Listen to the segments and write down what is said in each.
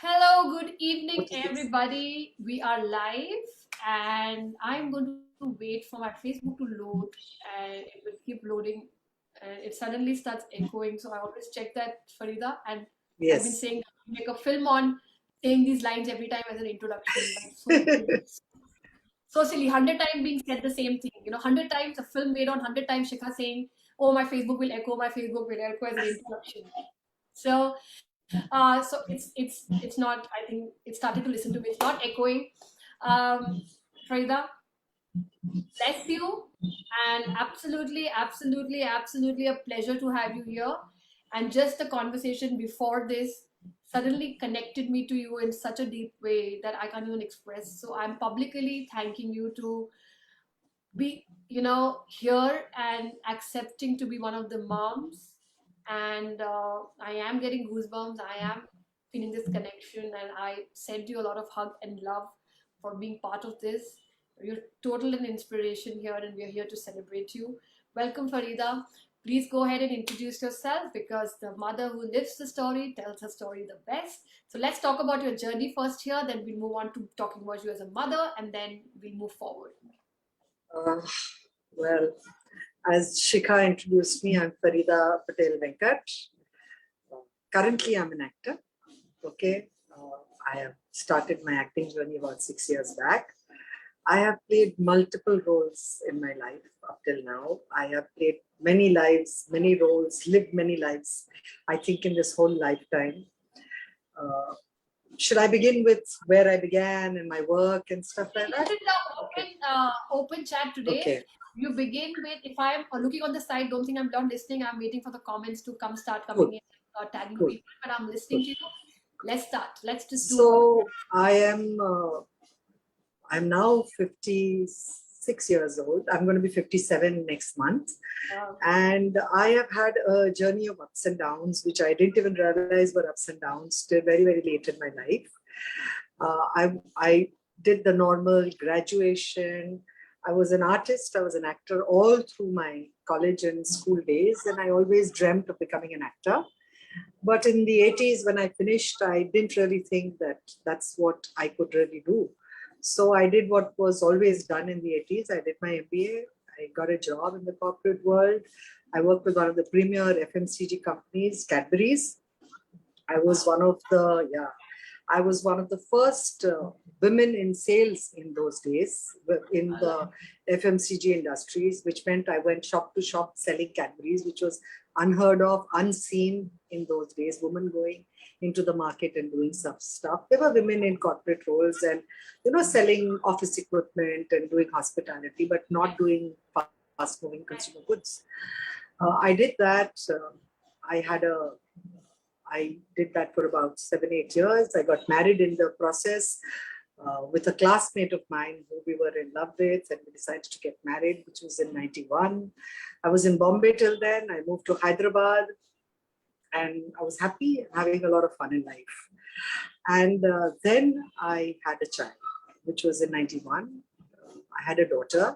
Hello, good evening, What is this? everybody. We are live, and I'm going to wait for my Facebook to load, and it will keep loading. And it suddenly starts echoing, so I always check that, Farida. And I've been Yes. saying make a film on saying these lines every time as an introduction. Like so silly, so silly. 100 times being said the same thing. 100 times a film made on 100 times Shikha saying, "Oh, my Facebook will echo. My Facebook will echo" as an introduction. So it's not. I think it started to listen to me. It's not echoing. Farida, bless you, and absolutely a pleasure to have you here. And just the conversation before this suddenly connected me to you in such a deep way that I can't even express. So I'm publicly thanking you to be here and accepting to be one of the moms. And I am getting goosebumps. I am feeling this connection, and I send you a lot of hug and love for being part of this. You're total an inspiration here, and we're here to celebrate you. Welcome, Farida. Please go ahead and introduce yourself, because the mother who lives the story tells her story the best. So let's talk about your journey first here, then we'll move on to talking about you as a mother, and then we'll move forward. Uh, well, as Shikha introduced me, I'm Farida Patel Venkat. Uh, Currently, I'm an actor. Okay. I have started my acting journey about 6 years back. I have played multiple roles in my life up till now. I have played many lives, many roles, lived many lives, I think, in this whole lifetime. Uh, should I begin with where I began and my work and stuff like This that? is the Okay. open chat today. Okay. You begin with, if I'm looking on the side, don't think I'm not listening. I'm waiting for the comments to come, start coming Cool. in, tagging Cool. people, but I'm listening to you. Let's start. Let's just do it. So I'm now 56 years old. I'm going to be 57 next month. Okay. And I have had a journey of ups and downs, which I didn't even realize were ups and downs till very, very late in my life. I did the normal graduation. I was an artist, I was an actor all through my college and school days, and I always dreamt of becoming an actor. But in the 80s, when I finished, I didn't really think that that's what I could really do. So I did what was always done in the 80s. I did my MBA. I got a job in the corporate world. I worked with one of the premier FMCG companies, Cadbury's. I was one of the, yeah, I was one of the first women in sales in those days in the FMCG industries, which meant I went shop to shop selling Cadbury's, which was unheard of, unseen in those days. Women going into the market and doing some stuff. There were women in corporate roles and, selling office equipment and doing hospitality, but not doing fast moving consumer goods. I did that. I had a I did that for about 7, 8 years. I got married in the process with a classmate of mine who we were in love with, and we decided to get married, which was in 91. I was in Bombay till then. I moved to Hyderabad, and I was happy, having a lot of fun in life. And then I had a child, which was in 91. I had a daughter,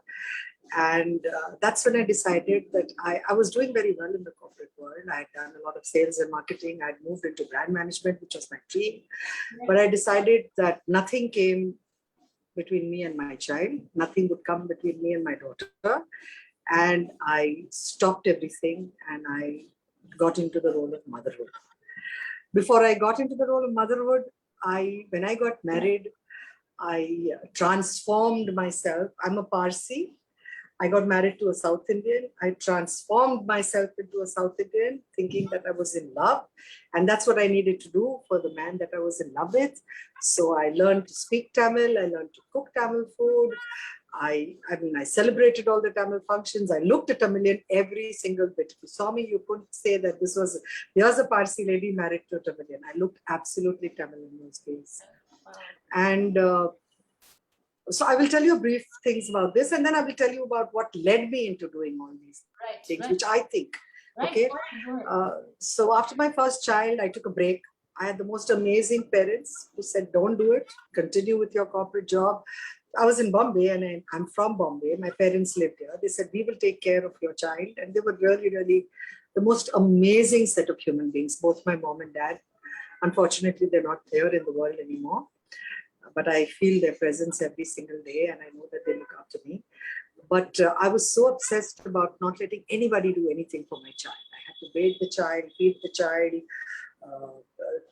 and that's when I decided that I was doing very well in the corporate world. I had done a lot of sales and marketing. I'd moved into brand management, which was my dream. But I decided that nothing came between me and my child. Nothing would come between me and my daughter. And I stopped everything and I got into the role of motherhood. Before I got into the role of motherhood, when I got married, I transformed myself. I'm a Parsi. I got married to a South Indian. I transformed myself into a South Indian, thinking that I was in love. And that's what I needed to do for the man that I was in love with. So I learned to speak Tamil. I learned to cook Tamil food. I celebrated all the Tamil functions. I looked at Tamilian every single bit. If you saw me, you couldn't say that here's a Parsi lady married to a Tamilian. I looked absolutely Tamil in those days. And so I will tell you brief things about this, and then I will tell you about what led me into doing all these things, which I think. Okay. So after my first child, I took a break. I had the most amazing parents who said, don't do it. Continue with your corporate job. I was in Bombay and I'm from Bombay. My parents lived here. They said, we will take care of your child. And they were really, really the most amazing set of human beings, both my mom and dad. Unfortunately, they're not there in the world anymore, but I feel their presence every single day, and I know that they look after me. But I was so obsessed about not letting anybody do anything for my child. I had to bathe the child, feed the child,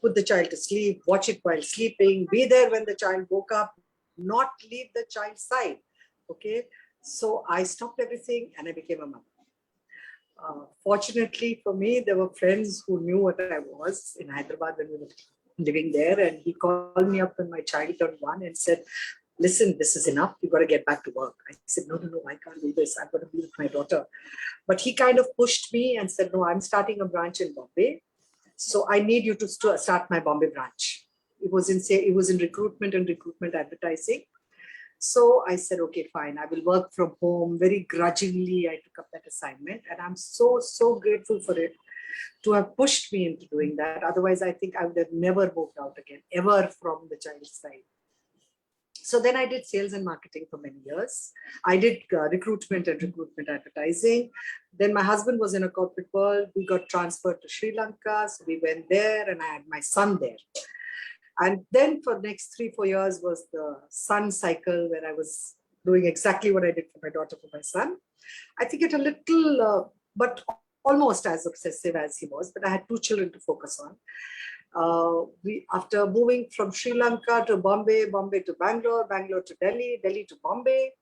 put the child to sleep, watch it while sleeping, be there when the child woke up, not leave the child's side. Okay, so I stopped everything and I became a mother. Fortunately for me, there were friends who knew what I was in Hyderabad when we were living there, and he called me up when my child turned 1 and said, "Listen, this is enough. You got to get back to work." I said, "No, no, no, I can't do this. I've got to be with my daughter." But he kind of pushed me and said, "No, I'm starting a branch in Bombay, so I need you to start my Bombay branch." It was in recruitment and recruitment advertising. So I said, "Okay, fine. I will work from home." Very grudgingly, I took up that assignment, and I'm so, so grateful for it to have pushed me into doing that. Otherwise, I think I would have never moved out again, ever from the child's side. So then I did sales and marketing for many years. I did recruitment and recruitment advertising. Then my husband was in a corporate world. We got transferred to Sri Lanka. So we went there and I had my son there. And then for the next 3-4 years was the son cycle where I was doing exactly what I did for my daughter, for my son. I think it a little, but almost as obsessive as he was, but I had 2 children to focus on. After moving from Sri Lanka to Bombay, Bombay to Bangalore, Bangalore to Delhi, Delhi to Bombay,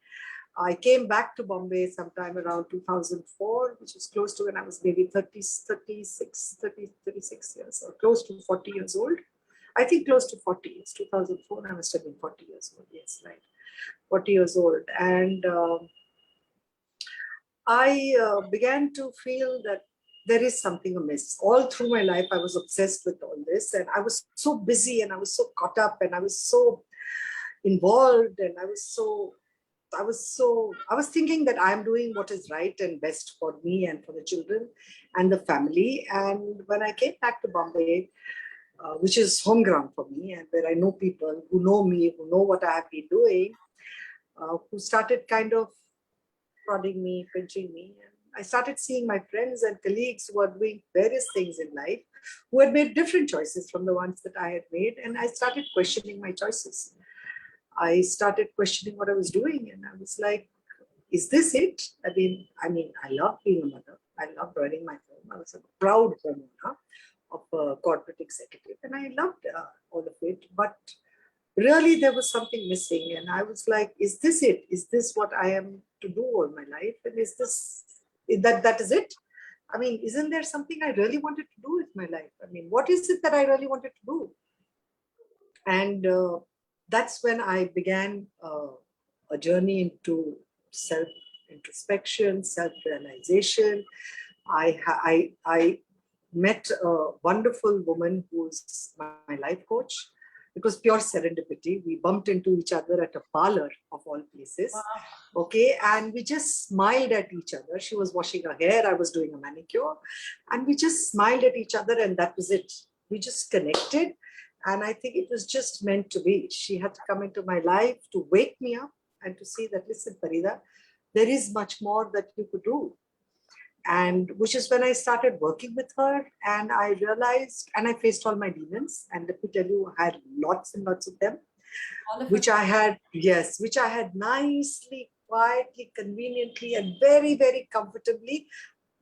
I came back to Bombay sometime around 2004, which is close to when I was maybe 36 years, or close to 40 years old. I think close to 40. It's 2004. I must have been 40 years old. Yes, right. 40 years old. And I began to feel that there is something amiss. All through my life, I was obsessed with all this. And I was so busy and I was so caught up and I was so involved and I was thinking that I'm doing what is right and best for me and for the children and the family. And when I came back to Bombay, which is home ground for me and where I know people who know me, who know what I have been doing, who started kind of prodding me, pinching me. And I started seeing my friends and colleagues who are doing various things in life, who had made different choices from the ones that I had made. And I started questioning my choices. I started questioning what I was doing. And I was like, is this it? I love being a mother. I love running my home. I was a proud homeowner of a corporate executive. And I loved all of it. But really there was something missing. And I was like, is this it? Is this what I am to do all my life? And is that is it? I mean, isn't there something I really wanted to do with my life? I mean, what is it that I really wanted to do? And that's when I began a journey into self-introspection, self-realization. I met a wonderful woman who's my life coach. It was pure serendipity. We bumped into each other at a parlor of all places. Wow. Okay, and we just smiled at each other. She was washing her hair, I was doing a manicure, and we just smiled at each other, and that was it. We just connected, and I think it was just meant to be. She had to come into my life to wake me up and to see that, listen, Farida, there is much more that you could do. And which is when I started working with her, and I realized, and I faced all my demons, and let me tell you, I had lots and lots of them, which I had nicely, quietly, conveniently, and very, very comfortably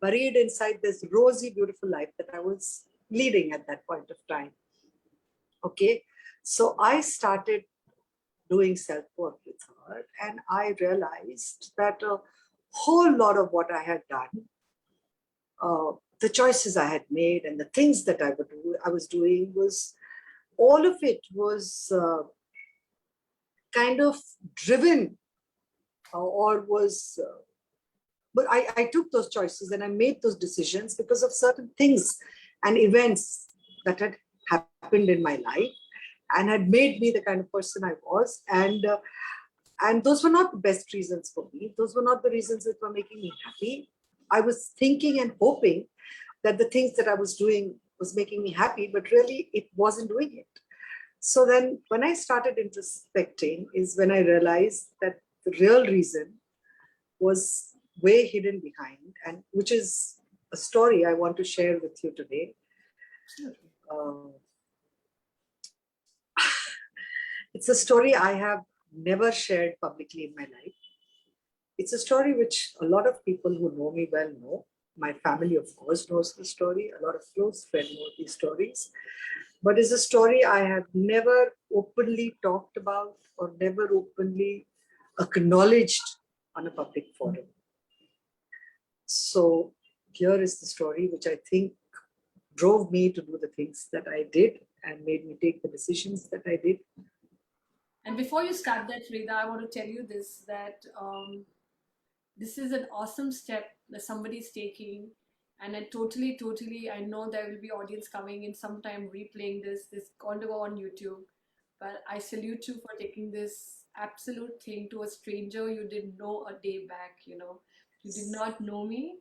buried inside this rosy, beautiful life that I was leading at that point of time. Okay, so I started doing self-work with her, and I realized that a whole lot of what I had done, the choices I had made and the things that I was doing, was all of it was kind of driven or was, but I took those choices and I made those decisions because of certain things and events that had happened in my life and had made me the kind of person I was. And those were not the best reasons for me. Those were not the reasons that were making me happy. I was thinking and hoping that the things that I was doing was making me happy, but really it wasn't doing it. So then when I started introspecting is when I realized that the real reason was way hidden behind, and which is a story I want to share with you today. It's a story I have never shared publicly in my life. It's a story which a lot of people who know me well know. My family, of course, knows the story. A lot of close friends know these stories. But it's a story I have never openly talked about or never openly acknowledged on a public forum. So here is the story which I think drove me to do the things that I did and made me take the decisions that I did. And before you start that, Farida, I want to tell you this, that this is an awesome step that somebody's taking. And I totally, I know there will be audience coming in sometime replaying this going to go on YouTube. But I salute you for taking this absolute thing to a stranger you didn't know a day back, you know. You did not know me.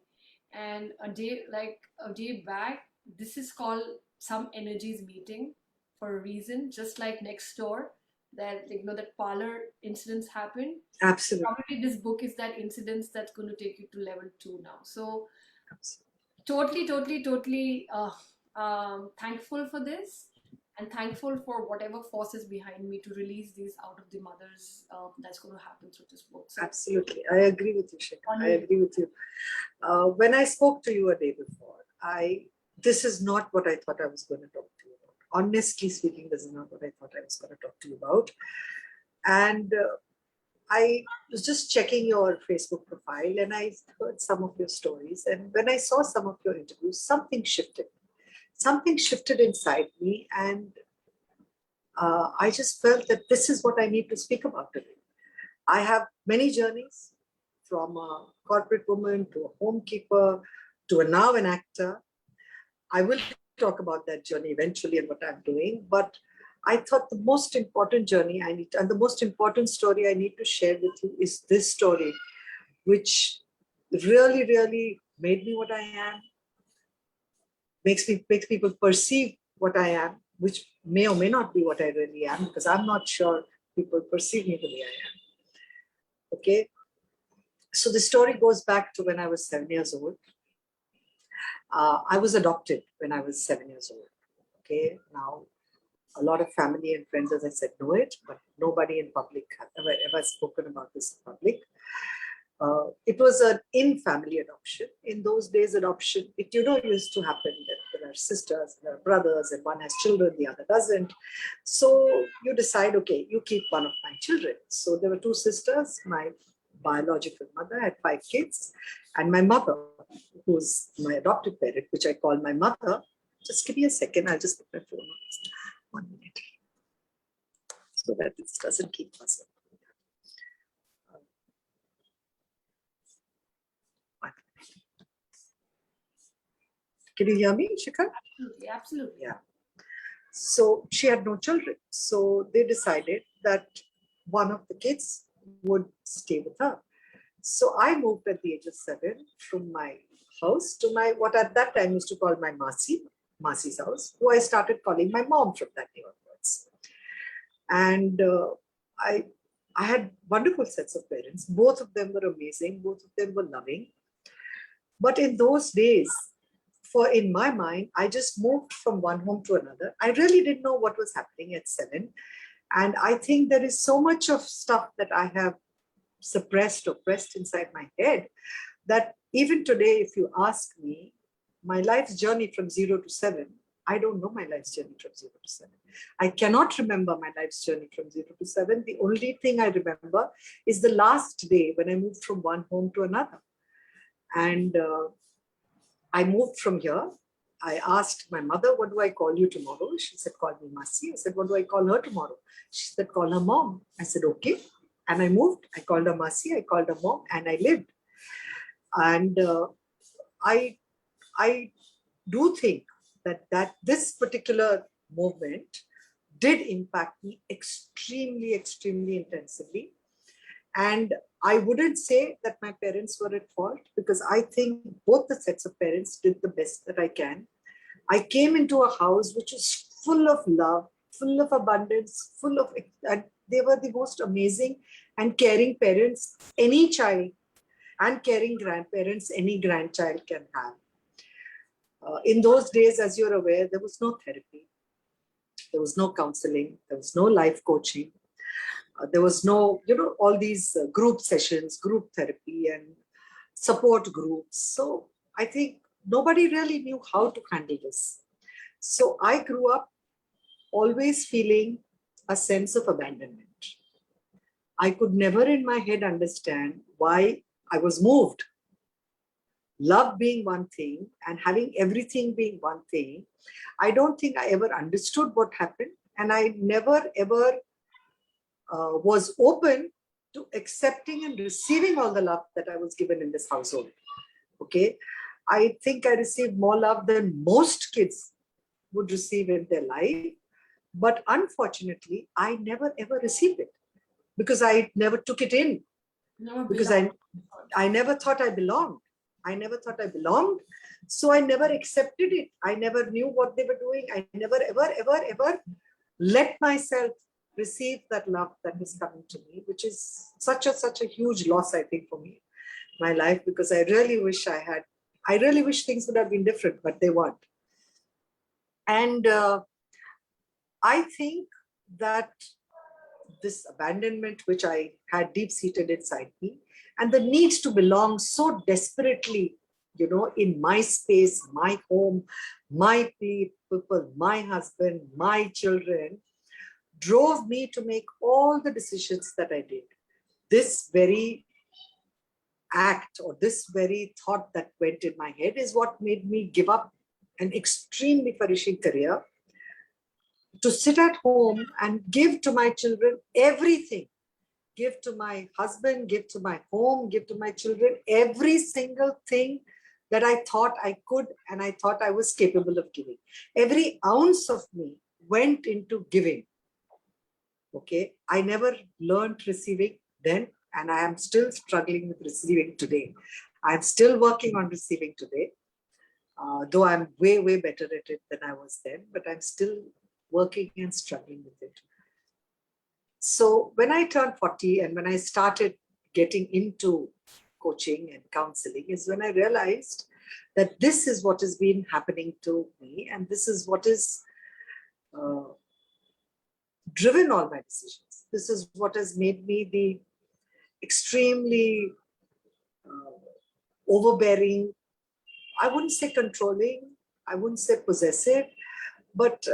And a day back, this is called some energies meeting for a reason, just like next door, that you know that parlor incidents happen. Absolutely. Probably this book is that incidents that's going to take you to level 2 now. So Absolutely. totally thankful for this, and thankful for whatever forces behind me to release these out of the mothers that's going to happen through this book. So Absolutely. I agree with you, Shekhar. I agree with you. When I spoke to you a day before, this is not what I thought I was going to talk to you about. Honestly speaking, this is not what I thought I was going to talk to you about. And I was just checking your Facebook profile and I heard some of your stories. And when I saw some of your interviews, something shifted. Something shifted inside me. And I just felt that this is what I need to speak about today. I have many journeys, from a corporate woman to a homekeeper to now an actor. I will talk about that journey eventually and what I'm doing. But I thought the most important journey and the most important story I need to share with you is this story, which really made me what I am, makes people perceive what I am, which may or may not be what I really am, because I'm not sure people perceive me the way I am. Okay. So the story goes back to when I was 7 years old. I was adopted when I was 7 years old. Okay. Now, a lot of family and friends, as I said, know it, but nobody in public have ever spoken about this in public. It was an in-family adoption. In those days, adoption, it used to happen that there are sisters, there are brothers, and one has children, the other doesn't. So you decide, okay, you keep one of my children. So there were two sisters. My biological mother had 5 kids, and my mother, who's my adopted parent, which I call my mother. Just give me a second, I'll just put my phone on. 1 minute. So that this doesn't keep us. Can you hear me, Shikhar? Absolutely. Yeah. So she had no children. So they decided that one of the kids would stay with her. So I moved at the age of 7 from my house to my, what at that time used to call my Masi's house, who I started calling my mom from that day onwards. And I had wonderful sets of parents. Both of them were amazing. Both of them were loving. But in those days, in my mind, I just moved from one home to another. I really didn't know what was happening at 7. And I think there is so much of stuff that I have suppressed or pressed inside my head that even today, if you ask me, my life's journey from 0 to 7, I don't know my life's journey from 0 to 7. I cannot remember my life's journey from 0 to 7. The only thing I remember is the last day when I moved from one home to another. And I moved from here. I asked my mother, what do I call you tomorrow? She said, call me Masi. I said, what do I call her tomorrow? She said, call her mom. I said, okay. And I moved. I called her Masi. I called her mom, and I lived. And I do think that this particular movement did impact me extremely intensively. And I wouldn't say that my parents were at fault, because I think both the sets of parents did the best that I can. I came into a house which was full of love, full of abundance, and they were the most amazing and caring parents any child and caring grandparents any grandchild can have. In those days, as you're aware, there was no therapy, there was no counseling, there was no life coaching. There was no, all these group sessions, group therapy, and support groups. So I think nobody really knew how to handle this. So I grew up always feeling a sense of abandonment. I could never in my head understand why I was moved. Love being one thing and having everything being one thing, I don't think I ever understood what happened. And I never ever was open to accepting and receiving all the love that I was given in this household. Okay. I think I received more love than most kids would receive in their life. But unfortunately, I never ever received it because I never took it in. Never Because belong. I never thought I belonged. I never thought I belonged. So I never accepted it. I never knew what they were doing. I never, ever let myself receive that love that was coming to me, which is such a huge loss, I think, for me, my life, because I really wish things would have been different, but they weren't. And I think that this abandonment, which I had deep seated inside me, and the need to belong so desperately, in my space, my home, my people, my husband, my children, drove me to make all the decisions that I did. This very act or this very thought that went in my head is what made me give up an extremely flourishing career to sit at home and give to my children everything. Give to my husband, give to my home, give to my children, every single thing that I thought I could and I thought I was capable of giving. Every ounce of me went into giving. Okay. I never learned receiving then, and I am still struggling with receiving today. I'm still working on receiving today, though I'm way, way better at it than I was then, but I'm still working and struggling with it. So when I turned 40 and when I started getting into coaching and counseling is when I realized that this is what has been happening to me, and this is what is driven all my decisions. This is what has made me the extremely overbearing, I wouldn't say controlling, I wouldn't say possessive, but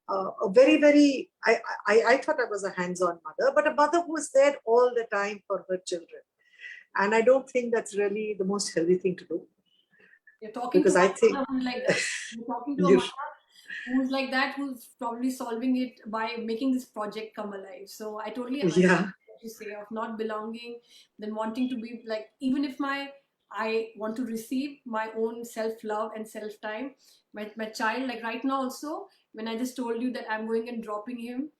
a very, very, I thought I was a hands-on mother, but a mother who was there all the time for her children. And I don't think that's really the most healthy thing to do. You're talking to Because I a think mother who's like that. You're talking to a you, mother who's like that, who's probably solving it by making this project come alive. So I totally understand yeah, what you say of not belonging, then wanting to be like, even if I want to receive my own self-love and self-time. My child, like right now also, when I just told you that I'm going and dropping him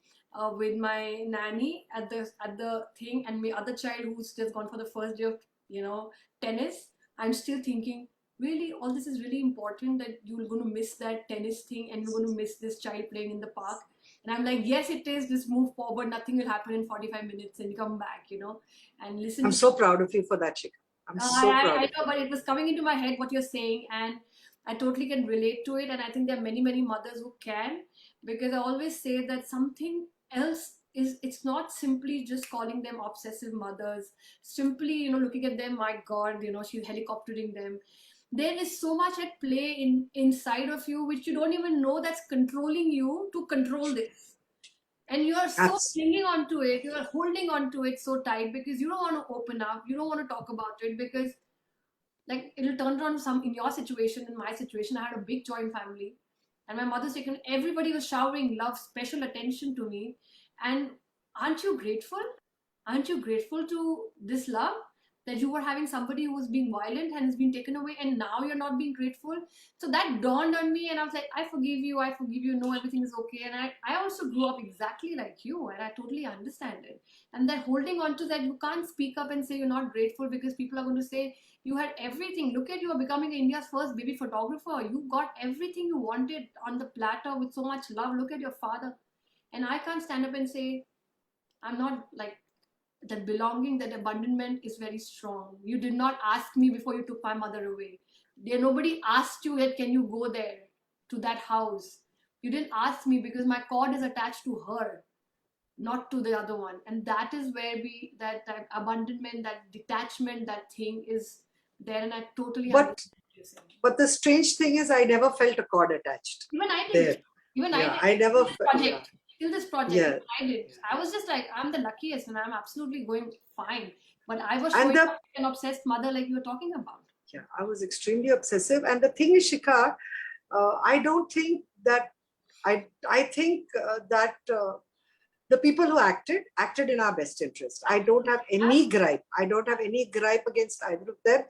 with my nanny at the thing, and my other child who's just gone for the first day of tennis, I'm still thinking, really, all this is really important, that you're going to miss that tennis thing and you're going to miss this child playing in the park. And I'm like, yes, it is. Just move forward. Nothing will happen in 45 minutes and come back, and listen I'm to. so proud of you for that, Shikha. I'm so proud I of know, you. but it was coming into my head what you're saying, and I totally can relate to it. And I think there are many, many mothers who can, because I always say that something else is, it's not simply just calling them obsessive mothers, simply, looking at them, my God, she's helicoptering them. There is so much at play inside of you which you don't even know, that's controlling you to control this, and you are so Abs- clinging on to it, you are holding on to it so tight because you don't want to open up, you don't want to talk about it, because like it'll turn around. Some in your situation, in my situation, I had a big joint family, and my mother's taken, everybody was showering love, special attention to me. And aren't you grateful, aren't you grateful to this love, that you were having somebody who was being violent and has been taken away, and now you're not being grateful? So that dawned on me, and I was like, I forgive you, I forgive you, no, everything is okay. And I also grew up exactly like you, and I totally understand it. And that holding on to that, you can't speak up and say you're not grateful, because people are going to say, you had everything, look at you, are becoming India's first baby photographer, you got everything you wanted on the platter with so much love, look at your father. And I can't stand up and say, I'm not like that. Belonging, that abandonment is very strong. You did not ask me before you took my mother away. There, nobody asked you that, can you go there to that house? You didn't ask me because my cord is attached to her. not to the other one. And that is where that abandonment, that detachment, that thing is there. And I totally understand But what you're saying. but the strange thing is, I never felt a cord attached Even I didn't. there. Even I Yeah, didn't. I Till never. this Yeah, project. Till this project, yeah. even I did. I was just like, I'm the luckiest and I'm absolutely going fine. But I was And showing the up like an obsessed mother, like you were talking about. yeah, I was extremely obsessive. And the thing is, Shikha, I don't think that I think that the people who acted in our best interest. I don't have any gripe. I don't have any gripe against either of them.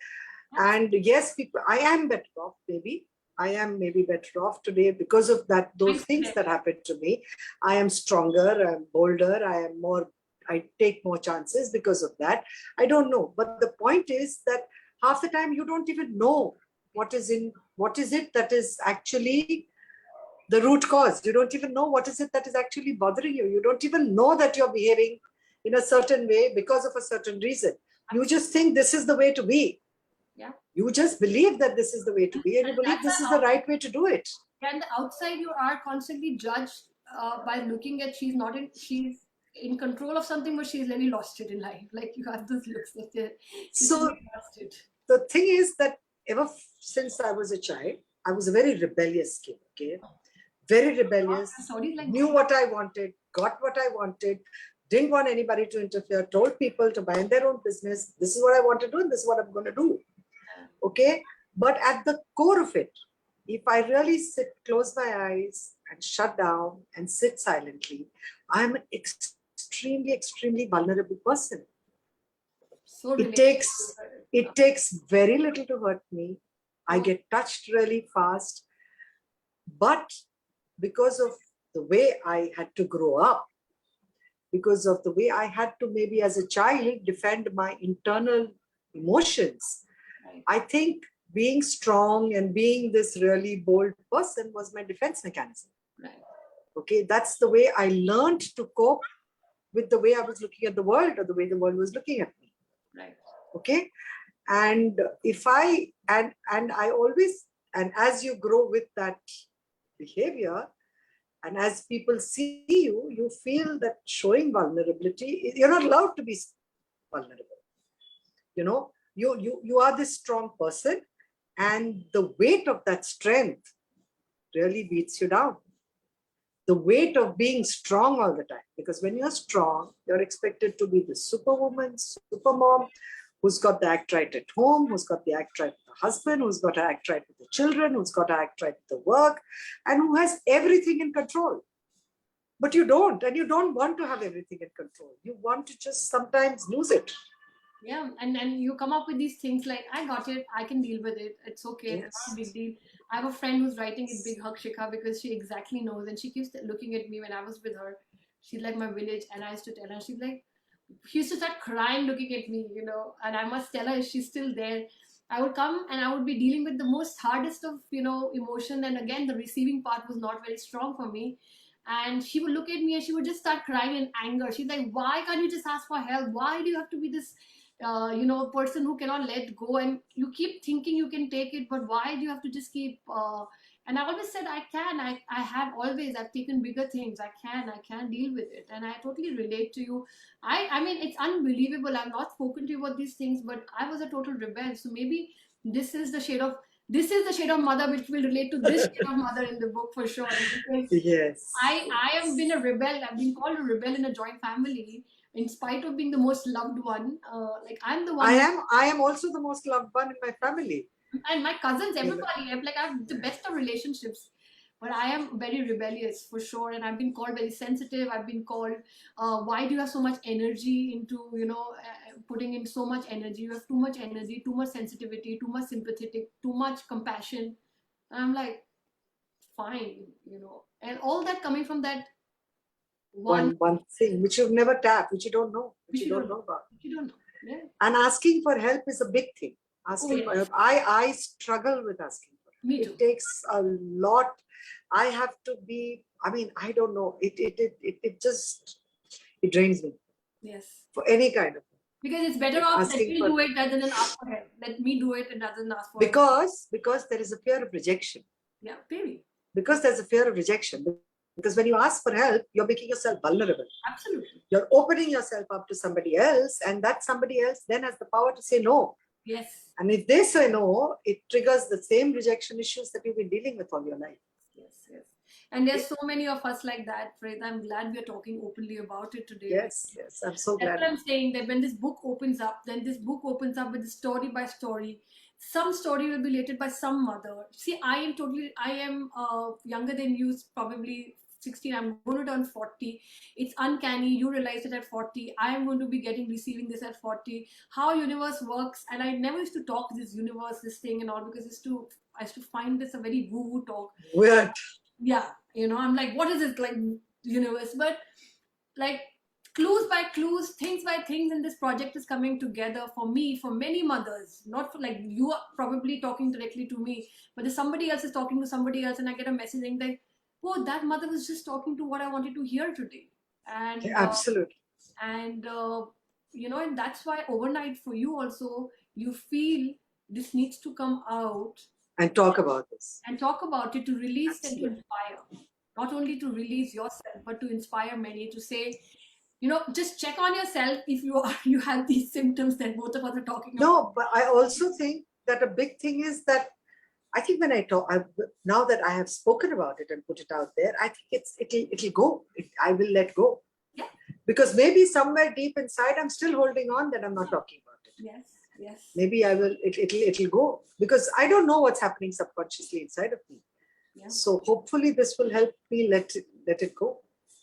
And yes, people, I am better off, maybe. I am maybe better off today because of that, those things that happened to me. I am stronger, I'm bolder, I take more chances because of that. I don't know. But the point is that half the time you don't even know what is it that is actually the root cause. You don't even know what is it that is actually bothering you. You don't even know that you're behaving in a certain way because of a certain reason. You just think this is the way to be. Yeah. You just believe that this is the way to be, and you believe this is the right way to do it. And the outside, you are constantly judged by looking at she's in control of something, but she's really lost it in life. Like you have this looks like she's So really lost it. the thing is that since I was a child, I was a very rebellious kid. Okay, very rebellious. Knew what I wanted, got what I wanted. Didn't want anybody to interfere. Told people to mind their own business. This is what I want to do, and this is what I'm going to do. Okay, but at the core of it, if I really close my eyes and shut down and sit silently, I'm an extremely, extremely vulnerable person. So It takes very little to hurt me. I get touched really fast, but because of the way I had to grow up, because of the way I had to maybe as a child defend my internal emotions, I think being strong and being this really bold person was my defense mechanism. Right. Okay, that's the way I learned to cope with the way I was looking at the world or the way the world was looking at me. Right. Okay, and if I and I always, and as you grow with that behavior, and as people see you, you feel that showing vulnerability, you're not allowed to be vulnerable. You know, you are this strong person, and the weight of that strength really beats you down. The weight of being strong all the time, because when you're strong, you're expected to be the superwoman, supermom, who's got the act right at home, who's got the act right with the husband, who's got to act right with the children, who's got to act right with the work, and who has everything in control. But you don't, and you don't want to have everything in control. You want to just sometimes lose it. Yeah, and you come up with these things like, I got it, I can deal with it, it's okay, Yes. it's not a big deal. I have a friend who's writing it big hug Shikha because she exactly knows, and she keeps looking at me when I was with her. She's like my village, and I used to tell her, she's like, she used to start crying looking at me, and I must tell her she's still there. I would come and I would be dealing with the most hardest of emotion, and again the receiving part was not very strong for me. And she would look at me and she would just start crying in anger. She's like, why can't you just ask for help? Why do you have to be this person who cannot let go, and you keep thinking you can take it, but why do you have to just keep and I always said, I've taken bigger things. I can deal with it, and I totally relate to you. I mean, it's unbelievable, I've not spoken to you about these things, but I was a total rebel. So maybe this is the shade of mother which will relate to this shade of mother in the book for sure. Because Yes. I have been a rebel. I've been called a rebel in a joint family, in spite of being the most loved one. I'm the one. I am also the most loved one in my family. And my cousins, everybody. I have the best of relationships. But I am very rebellious for sure, and I've been called very sensitive. I've been called, why do you have so much energy into, putting in so much energy? You have too much energy, too much sensitivity, too much sympathetic, too much compassion. And I'm like, fine, and all that coming from that one thing which you've never tapped, which you don't know, which you don't know about. You don't know. Yeah. And asking for help is a big thing. Asking for help. I struggle with asking for help. Me too. It takes a lot. I have to be, I mean, I don't know. It drains me. Yes. For any kind of help. Because it's better off let me do it rather than ask for help. Let me do it and rather than ask for help. Because there is a fear of rejection. Yeah, maybe. Because there's a fear of rejection. Because when you ask for help, you're making yourself vulnerable. Absolutely. You're opening yourself up to somebody else, and that somebody else then has the power to say no. Yes. And if they say no, it triggers the same rejection issues that you've been dealing with all your life. Yes, yes. And there's so many of us like that, Farida. I'm glad we're talking openly about it today. Yes, yes. I'm so That's glad. what I'm saying, that when this book opens up, then this book opens up with story by story. Some story will be related by some mother. See, I am younger than you, probably 16. I'm going to turn 40. It's uncanny. You realize it at 40. I am going to be receiving this at 40. How universe works. And I never used to talk this universe, this thing and all, because I used to find this a very woo-woo talk. Weird. Yeah, I'm like, what is it, like, universe? But like, clues by clues, things by things, and this project is coming together for me, for many mothers. Not for, like, you are probably talking directly to me, but there's somebody else is talking to somebody else, and I get a message saying like, oh, that mother was just talking to what I wanted to hear today. And Absolutely. and and that's why overnight for you also, you feel this needs to come out And talk about this. and talk about it, to release and to Absolutely. inspire. Not only to release yourself, but to inspire many, to say, just check on yourself if you have these symptoms that both of us are talking about. No, but I also think that a big thing is that I think when I talk, now that I have spoken about it and put it out there, I think it'll go. I will let go. Yeah. Because maybe somewhere deep inside, I'm still holding on that I'm not talking about it. Yes, yes. Maybe I will. It'll go, because I don't know what's happening subconsciously inside of me. Yeah. So hopefully this will help me let it go.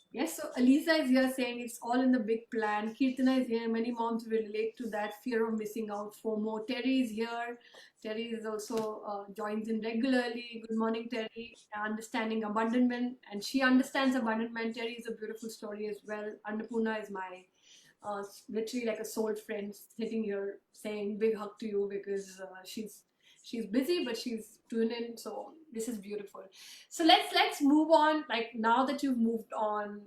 Yes, so Alisa is here saying it's all in the big plan. Kirtana is here. Many moms will relate to that fear of missing out, FOMO. Terry is here. Terry is also joins in regularly. Good morning, Terry. Understanding abandonment, and she understands abandonment. Terry is a beautiful story as well. Annapurna is my literally like a soul friend sitting here saying big hug to you, because she's busy, but she's tuned in. So this is beautiful. So let's move on. Like, now that you've moved on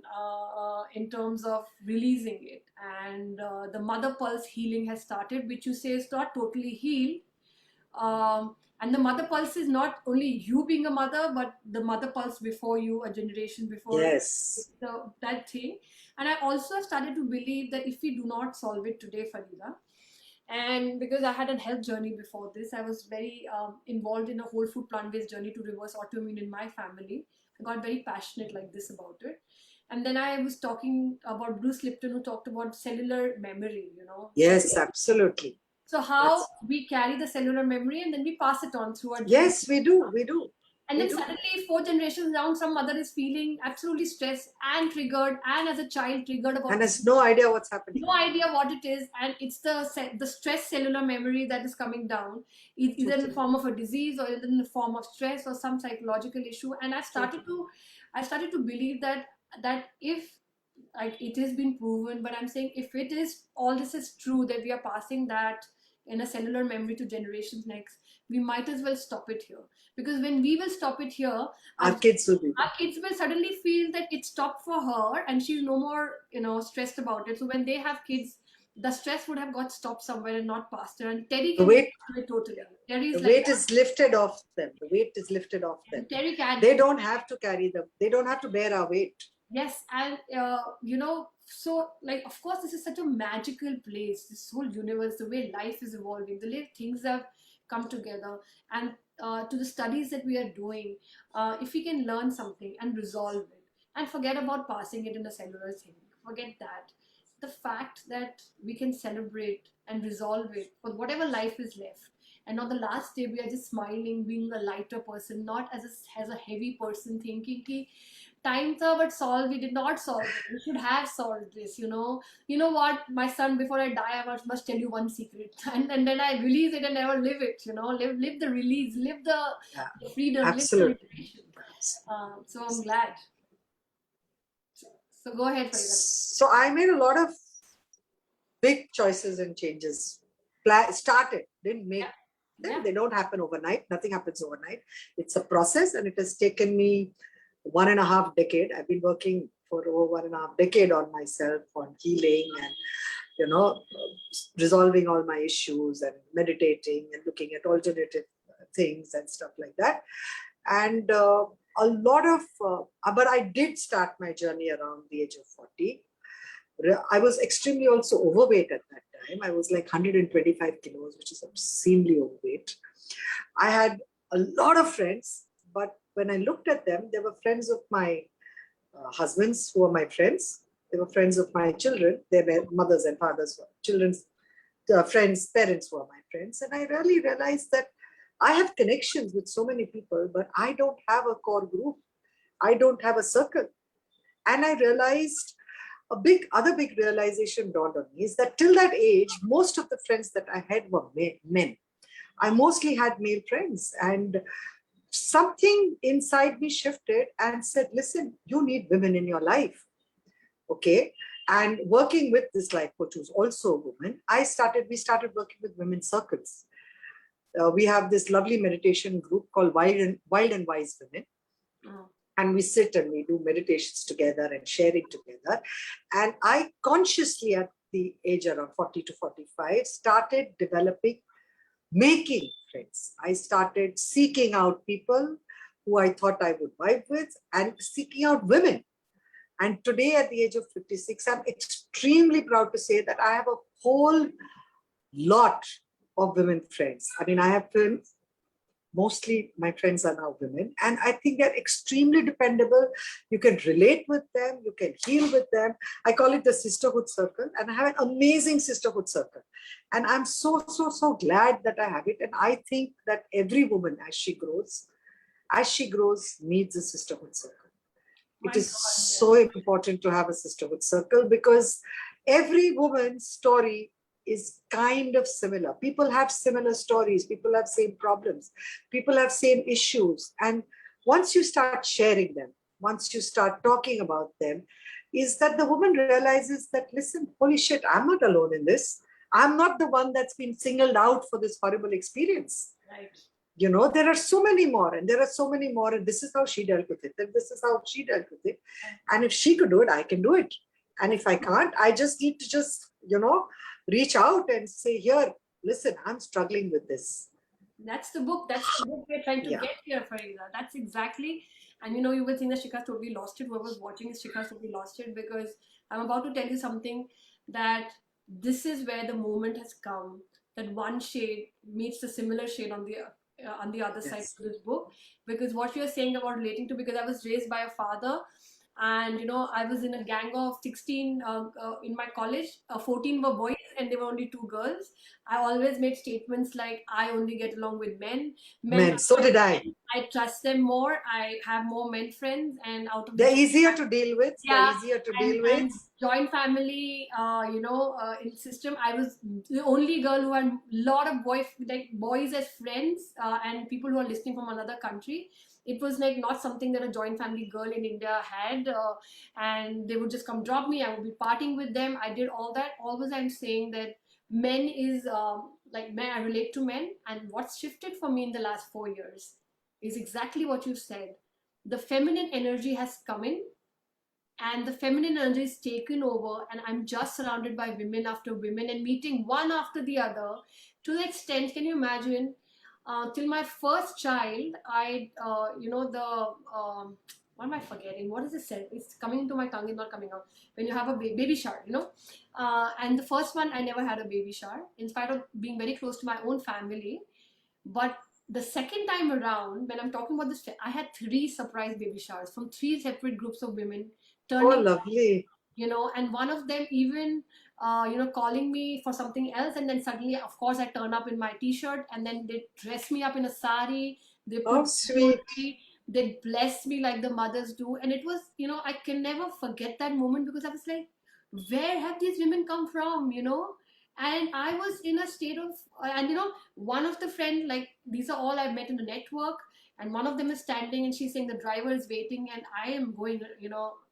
in terms of releasing it, and the mother pulse healing has started, which you say is not totally healed. And the mother pulse is not only you being a mother, but the mother pulse before you, a generation before. Yes. That thing. And I also have started to believe that if we do not solve it today, Farida, and because I had a health journey before this, I was very involved in a whole food plant-based journey to reverse autoimmune in my family. I got very passionate like this about it. And then I was talking about Bruce Lipton, who talked about cellular memory, Yes, absolutely. So how we carry the cellular memory and then we pass it on through our Yes, we do. And then suddenly 4 generations down, some mother is feeling absolutely stressed and triggered, and as a child triggered about, and has no idea what's happening. No idea what it is, and it's the stress cellular memory that is coming down, either in the form of a disease or either in the form of stress or some psychological issue. And I started to believe that if, like, it has been proven, but I'm saying if it is, all this is true, that we are passing that in a cellular memory to generations next, we might as well stop it here. Because when we will stop it here, our kids will suddenly feel that it stopped for her and she's no more stressed about it. So when they have kids, the stress would have got stopped somewhere and not passed her. And Terry can do it totally. The weight is lifted off them. The weight is lifted off them. Terry can. They don't have to carry them. They don't have to bear our weight. Yes, and so, like, of course, this is such a magical place, this whole universe, the way life is evolving, the way things have come together, and to the studies that we are doing, if we can learn something and resolve it and forget about passing it in a cellular thing, forget that. The fact that we can celebrate and resolve it for whatever life is left, and on the last day we are just smiling, being a lighter person, not as a heavy person thinking ki time tha but solve, we did not solve it, we should have solved this. You know what, my son, before I die, I must tell you one secret, and then I release it and never live it. Live the release, live the freedom, absolutely. Live the liberation. So I'm glad. So go ahead, Farida. So I made a lot of big choices and changes. Started, didn't make them. They don't happen overnight. Nothing happens overnight. It's a process, and it has taken me 1.5 decades. I've been working for over 1.5 decades on myself, on healing, and resolving all my issues, and meditating and looking at alternative things and stuff like that. And a lot of, but I did start my journey around the age of 40. I was extremely also overweight at that time. I was like 125 kilos, which is obscenely overweight. I had a lot of friends, but when I looked at them, they were friends of my husbands who were my friends. They were friends of my children. Their mothers and fathers were children's friends, parents were my friends. And I really realized that I have connections with so many people, but I don't have a core group. I don't have a circle. And I realized other big realization dawned on me is that till that age, most of the friends that I had were men. I mostly had male friends, and something inside me shifted and said, listen, you need women in your life. Okay. And working with this life coach who's also a woman, we started working with women's circles. We have this lovely meditation group called Wild and Wise Women. Oh. And we sit and we do meditations together and sharing together. And I consciously, at the age around 40 to 45, started making friends. I started seeking out people who I thought I would vibe with and seeking out women. And today, at the age of 56, I'm extremely proud to say that I have a whole lot of women friends. I mean, I have friends, mostly my friends are now women, and I think they're extremely dependable. You can relate with them, you can heal with them. I call it the sisterhood circle, and I have an amazing sisterhood circle. And I'm so glad that I have it. And I think that every woman, as she grows, needs a sisterhood circle. It is so important to have a sisterhood circle because every woman's story is kind of similar. People have similar stories. People have same problems. People have same issues. And once you start sharing them, once you start talking about them, is that the woman realizes that, listen, holy shit, I'm not alone in this. I'm not the one that's been singled out for this horrible experience. Right. You know, there are so many more, and there are so many more, and this is how she dealt with it, and this is how she dealt with it. And if she could do it, I can do it. And if I can't, I just need to reach out and say, here, listen, I'm struggling with this. That's the book. That's the book we're trying to get here, Farida. That's exactly. And you will think that Shikha totally lost it. Whoever's watching is Shikha totally lost it, because I'm about to tell you something that this is where the moment has come, that one shade meets the similar shade on the other side of this book. Because what you're saying about relating to, because I was raised by a father, and I was in a gang of 16 in my college. 14 were boys and there were only 2 girls. I always made statements like, I only get along with men. So did I. I trust them more. I have more men friends, and they're easier to deal with. Yeah, they're easier to deal with. And joint family, in system, I was the only girl who had a lot of boys as friends, and people who are listening from another country. It was like not something that a joint family girl in India had, and they would just come drop me. I would be partying with them. I did all that. Always I'm saying that men is like men. I relate to men, and what's shifted for me in the last 4 years is exactly what you said. The feminine energy has come in, and the feminine energy is taken over, and I'm just surrounded by women after women and meeting one after the other. To the extent, can you imagine? Till my first child, what am I forgetting? What is it said? It's coming into my tongue, it's not coming out. When you have a baby shower, and the first one, I never had a baby shower, in spite of being very close to my own family. But the second time around, when I'm talking about this, I had 3 surprise baby showers from 3 separate groups of women. Oh, lovely. And one of them even calling me for something else, and then suddenly, of course, I turn up in my t-shirt, and then they dress me up in a sari. They put sweet. They bless me like the mothers do, and it was, I can never forget that moment, because I was like, where have these women come from? And I was in a state of, and one of the friend, like, these are all I've met in the network, and one of them is standing and she's saying the driver is waiting, and I am going,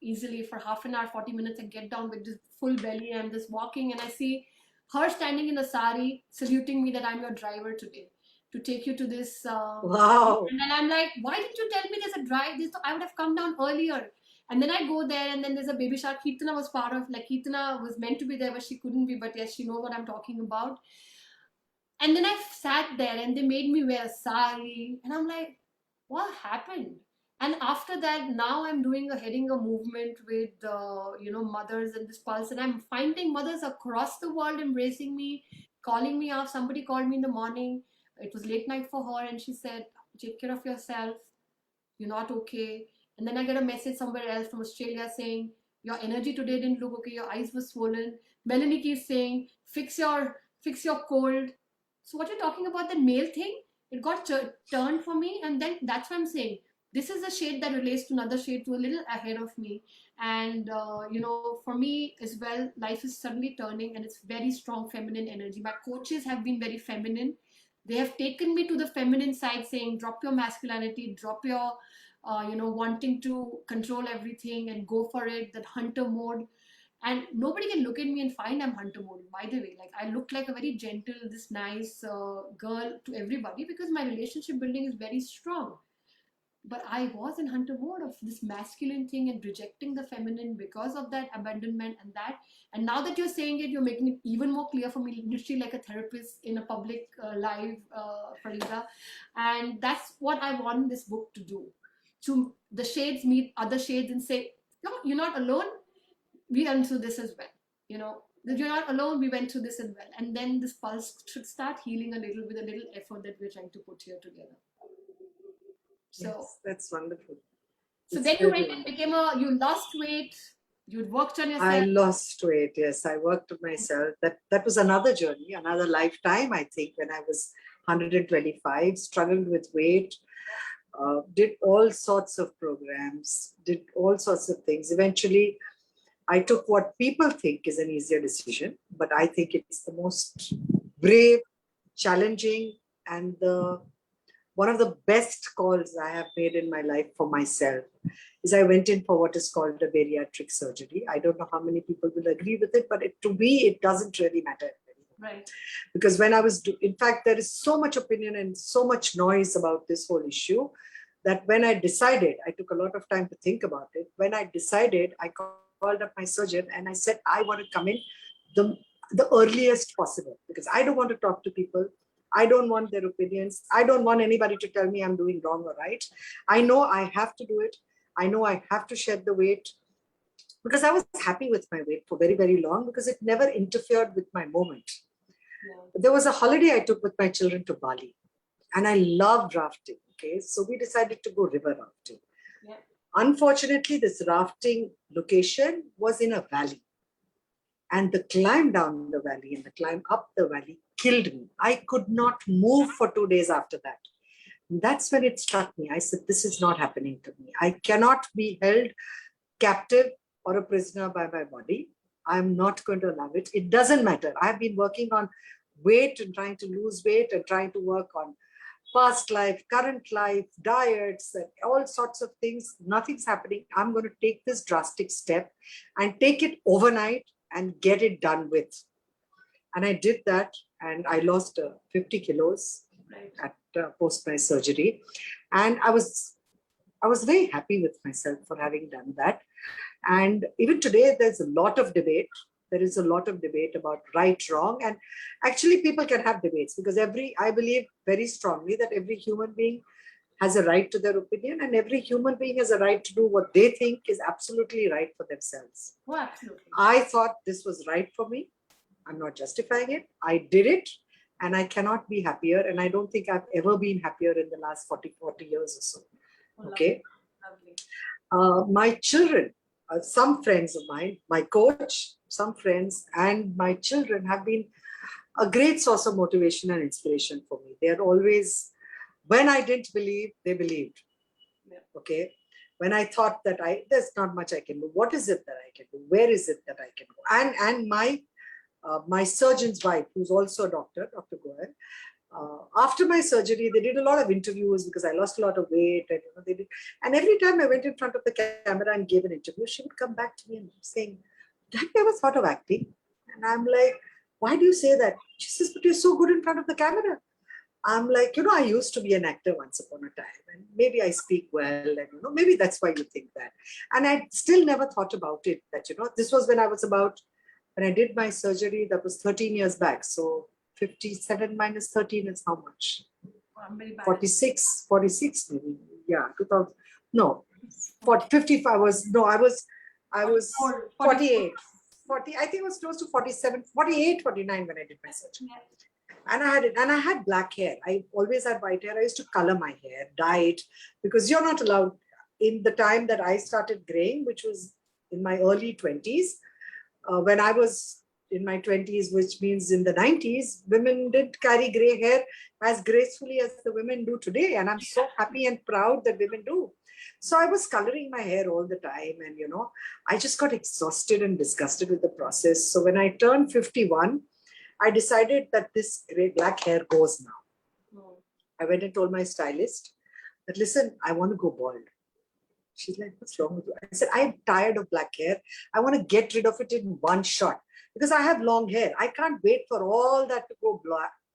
easily for half an hour, 40 minutes, and get down with this full belly, and I'm just walking, and I see her standing in a sari saluting me that I'm your driver today to take you to this. Wow. And then I'm like, why didn't you tell me there's a drive? I would have come down earlier. And then I go there, and then there's a baby shower. Kirtana was part of, like, Kirtana was meant to be there, but she couldn't be. But yes, she knows what I'm talking about. And then I sat there, and they made me wear a sari. And I'm like, what happened? And after that, now I'm doing heading a movement with mothers and this pulse, and I'm finding mothers across the world embracing me, calling me up. Somebody called me in the morning. It was late night for her, and she said, "Take care of yourself. You're not okay." And then I get a message somewhere else from Australia saying, "Your energy today didn't look okay. Your eyes were swollen." Melanie keeps saying, "Fix your cold." So what you're talking about, the male thing, it got turned for me, and then that's what I'm saying. This is a shade that relates to another shade to a little ahead of me, and for me as well, life is suddenly turning, and it's very strong feminine energy. My coaches have been very feminine. They have taken me to the feminine side, saying, "Drop your masculinity, drop your wanting to control everything and go for it, that hunter mode." And nobody can look at me and find I'm hunter mode, by the way. Like, I look like a very gentle, this nice girl to everybody because my relationship building is very strong. But I was in hunter mode of this masculine thing and rejecting the feminine because of that abandonment and that. And now that you're saying it, you're making it even more clear for me, literally like a therapist in a public live, Farida. And that's what I want this book to do. To the shades meet other shades and say, "No, you're not alone. We went through this as well. That you're not alone. We went through this as well." And then this pulse should start healing a little with a little effort that we're trying to put here together. So, Yes, that's wonderful. so It's then you really went and wonderful. you lost weight, you worked on I yourself. lost weight. Yes, I worked on myself. That was another journey, another lifetime. I think when I was 125, struggled with weight, did all sorts of programs, did all sorts of things. Eventually, I took what people think is an easier decision, but I think it's the most brave, challenging, and the one of the best calls I have made in my life for myself is I went in for what is called a bariatric surgery. I don't know how many people will agree with it, but to me, it doesn't really matter. Right. Because when I was, in fact, there is so much opinion and so much noise about this whole issue that when I decided, I took a lot of time to think about it. When I decided, I called up my surgeon and I said, I want to come in the, the earliest possible because I don't want to talk to people. I don't want their opinions. I don't want anybody to tell me I'm doing wrong or right. I know I have to do it. I know I have to shed the weight because I was happy with my weight for very, very long because it never interfered with my moment. Yeah. There was a holiday I took with my children to Bali and I loved rafting. Okay, so we decided to go river rafting. Yeah. Unfortunately, this rafting location was in a valley. And the climb down the valley and the climb up the valley killed me. I could not move for 2 days after that. That's when it struck me. I said, this is not happening to me. I cannot be held captive or a prisoner by my body. I'm not going to allow it. It doesn't matter. I've been working on weight and trying to lose weight and trying to work on past life, current life, diets, and all sorts of things. Nothing's happening. I'm going to take this drastic step and take it overnight and get it done with. And I did that and I lost 50 kilos Right. at post my surgery. And I was very happy with myself for having done that. And even today, there's a lot of debate. There is a lot of debate about right, wrong. And actually, people can have debates because I believe very strongly that every human being has a right to their opinion and every human being has a right to do what they think is absolutely right for themselves. Oh, absolutely. I thought this was right for me. I'm not justifying it. I did it and I cannot be happier. And I don't think I've ever been happier in the last 40 years or so. Oh, Okay. lovely. My children, some friends of mine, my coach, some friends, and my children have been a great source of motivation and inspiration for me. They are always, when I didn't believe, they believed. Yeah. Okay. When I thought that there's not much I can do, what is it that I can do? Where is it that I can go? And my surgeon's wife, who's also a doctor, Dr. Goel, after my surgery, they did a lot of interviews because I lost a lot of weight, and they did. And every time I went in front of the camera and gave an interview, she would come back to me and saying, "Have you ever thought of acting?" And I'm like, "Why do you say that?" She says, "But you're so good in front of the camera." I'm like, I used to be an actor once upon a time, and maybe I speak well, and maybe that's why you think that. And I still never thought about it. That this was when I did my surgery. That was 13 years back. So 57 minus 13 is how much? Oh, I'm very bad. 46 maybe. Yeah, 2000, No, 40, 55 was, no, I was 48. 40, I think it was close to 47, 48, 49 when I did my surgery. And I had black hair. I always had white hair. I used to color my hair, dye it, because you're not allowed in the time that I started graying, which was in my early 20s. When I was in my 20s, which means in the 90s, women didn't carry gray hair as gracefully as the women do today. And I'm so happy and proud that women do. So I was coloring my hair all the time. And, I just got exhausted and disgusted with the process. So when I turned 51, I decided that this gray black hair goes now. I went and told my stylist that, listen, I want to go bald. She's like, what's wrong with you? I said, I'm tired of black hair. I want to get rid of it in one shot because I have long hair. I can't wait for all that to go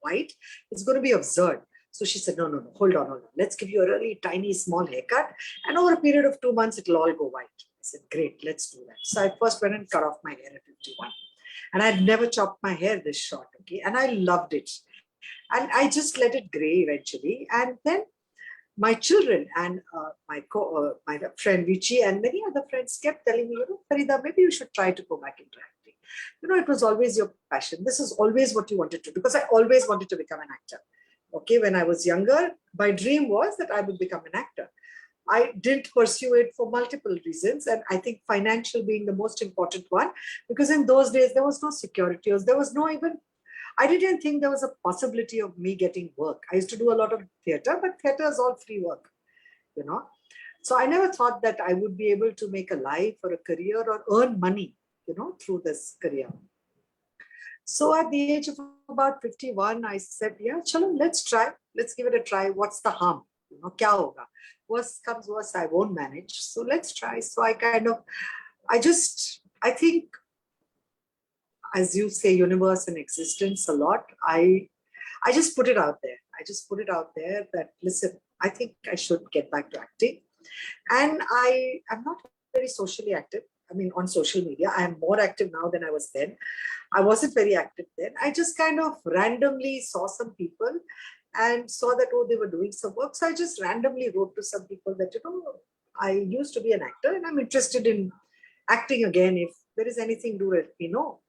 white. It's going to be absurd. So she said, no, hold on. Let's give you a really tiny, small haircut. And over a period of 2 months, it'll all go white. I said, great, let's do that. So I first went and cut off my hair at 51. And I'd never chopped my hair this short, okay? And I loved it. And I just let it gray eventually. And then my children and my friend Vici and many other friends kept telling me, Farida, maybe you should try to go back into acting. It was always your passion. This is always what you wanted to do, because I always wanted to become an actor. Okay, when I was younger, my dream was that I would become an actor. I didn't pursue it for multiple reasons. And I think financial being the most important one, because in those days, there was no security. There was no even, I didn't think there was a possibility of me getting work. I used to do a lot of theater, but theater is all free work, So I never thought that I would be able to make a life or a career or earn money, through this career. So at the age of about 51, I said, yeah, chalo, let's try. Let's give it a try. What's the harm? Kya hoga? Worst comes worst, I won't manage. So let's try. So I think, as you say, universe and existence a lot. I just put it out there. I just put it out there that, listen, I think I should get back to acting. And I am not very socially active. I mean, on social media, I am more active now than I was then. I wasn't very active then. I just kind of randomly saw some people and saw that, they were doing some work. So I just randomly wrote to some people that, I used to be an actor and I'm interested in acting again. If there is anything, do let me know.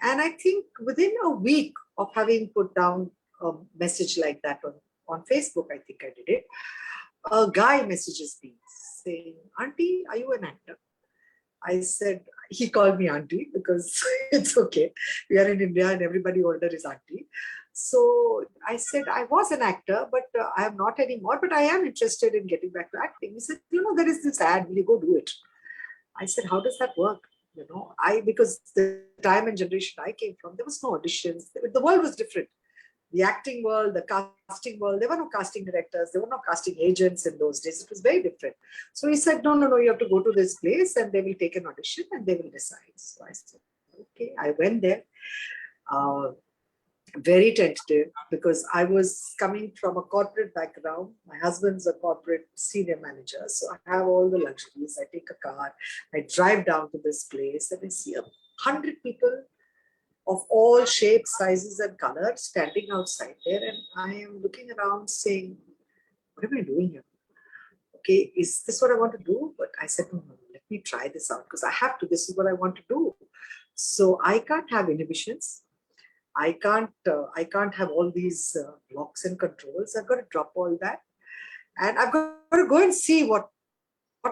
And I think within a week of having put down a message like that on Facebook, I think I did it, a guy messages me saying, Auntie, are you an actor? I said, he called me auntie because it's okay. We are in India and everybody older is auntie. So I said, I was an actor, but I am not anymore, but I am interested in getting back to acting. He said, there is this ad, will you go do it? I said, how does that work? Because the time and generation I came from, there was no auditions. The world was different. The acting world, the casting world, there were no casting directors, there were no casting agents in those days. It was very different. So he said, no, you have to go to this place and they will take an audition and they will decide. So I said, okay, I went there. Very tentative because I was coming from a corporate background. My husband's a corporate senior manager. So I have all the luxuries. I take a car, I drive down to this place and I see 100 people of all shapes, sizes, and colors standing outside there. And I am looking around saying, what am I doing here? Okay, is this what I want to do? But I said, no, let me try this out because I have to. This is what I want to do. So I can't have inhibitions. I can't have all these blocks and controls. I've got to drop all that. And I've got to go and see what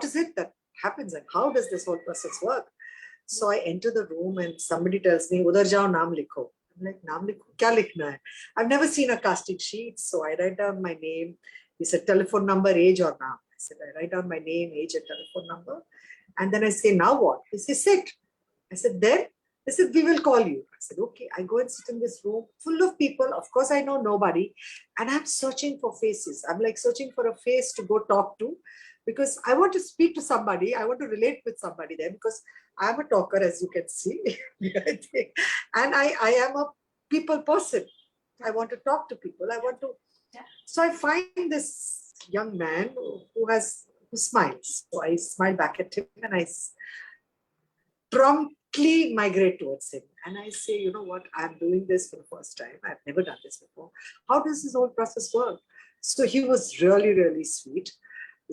is it that happens and how does this whole process work. So I enter the room and somebody tells me, Udhar jao, naam likho. I'm like, naam likho? Kya likhna hai? I've never seen a casting sheet. So I write down my name. He said, telephone number, age or naam. I said, I write down my name, age and telephone number. And then I say, now what? He says, sit. I said, then? They said, we will call you. I said, okay. I go and sit in this room full of people. Of course, I know nobody. And I'm searching for faces. I'm like searching for a face to go talk to because I want to speak to somebody. I want to relate with somebody there because I'm a talker, as you can see. And I am a people person. I want to talk to people. I want to. So I find this young man who smiles. So I smile back at him and I promptly migrate towards him. And I say, you know what, I'm doing this for the first time. I've never done this before. How does this whole process work? So he was really, really sweet.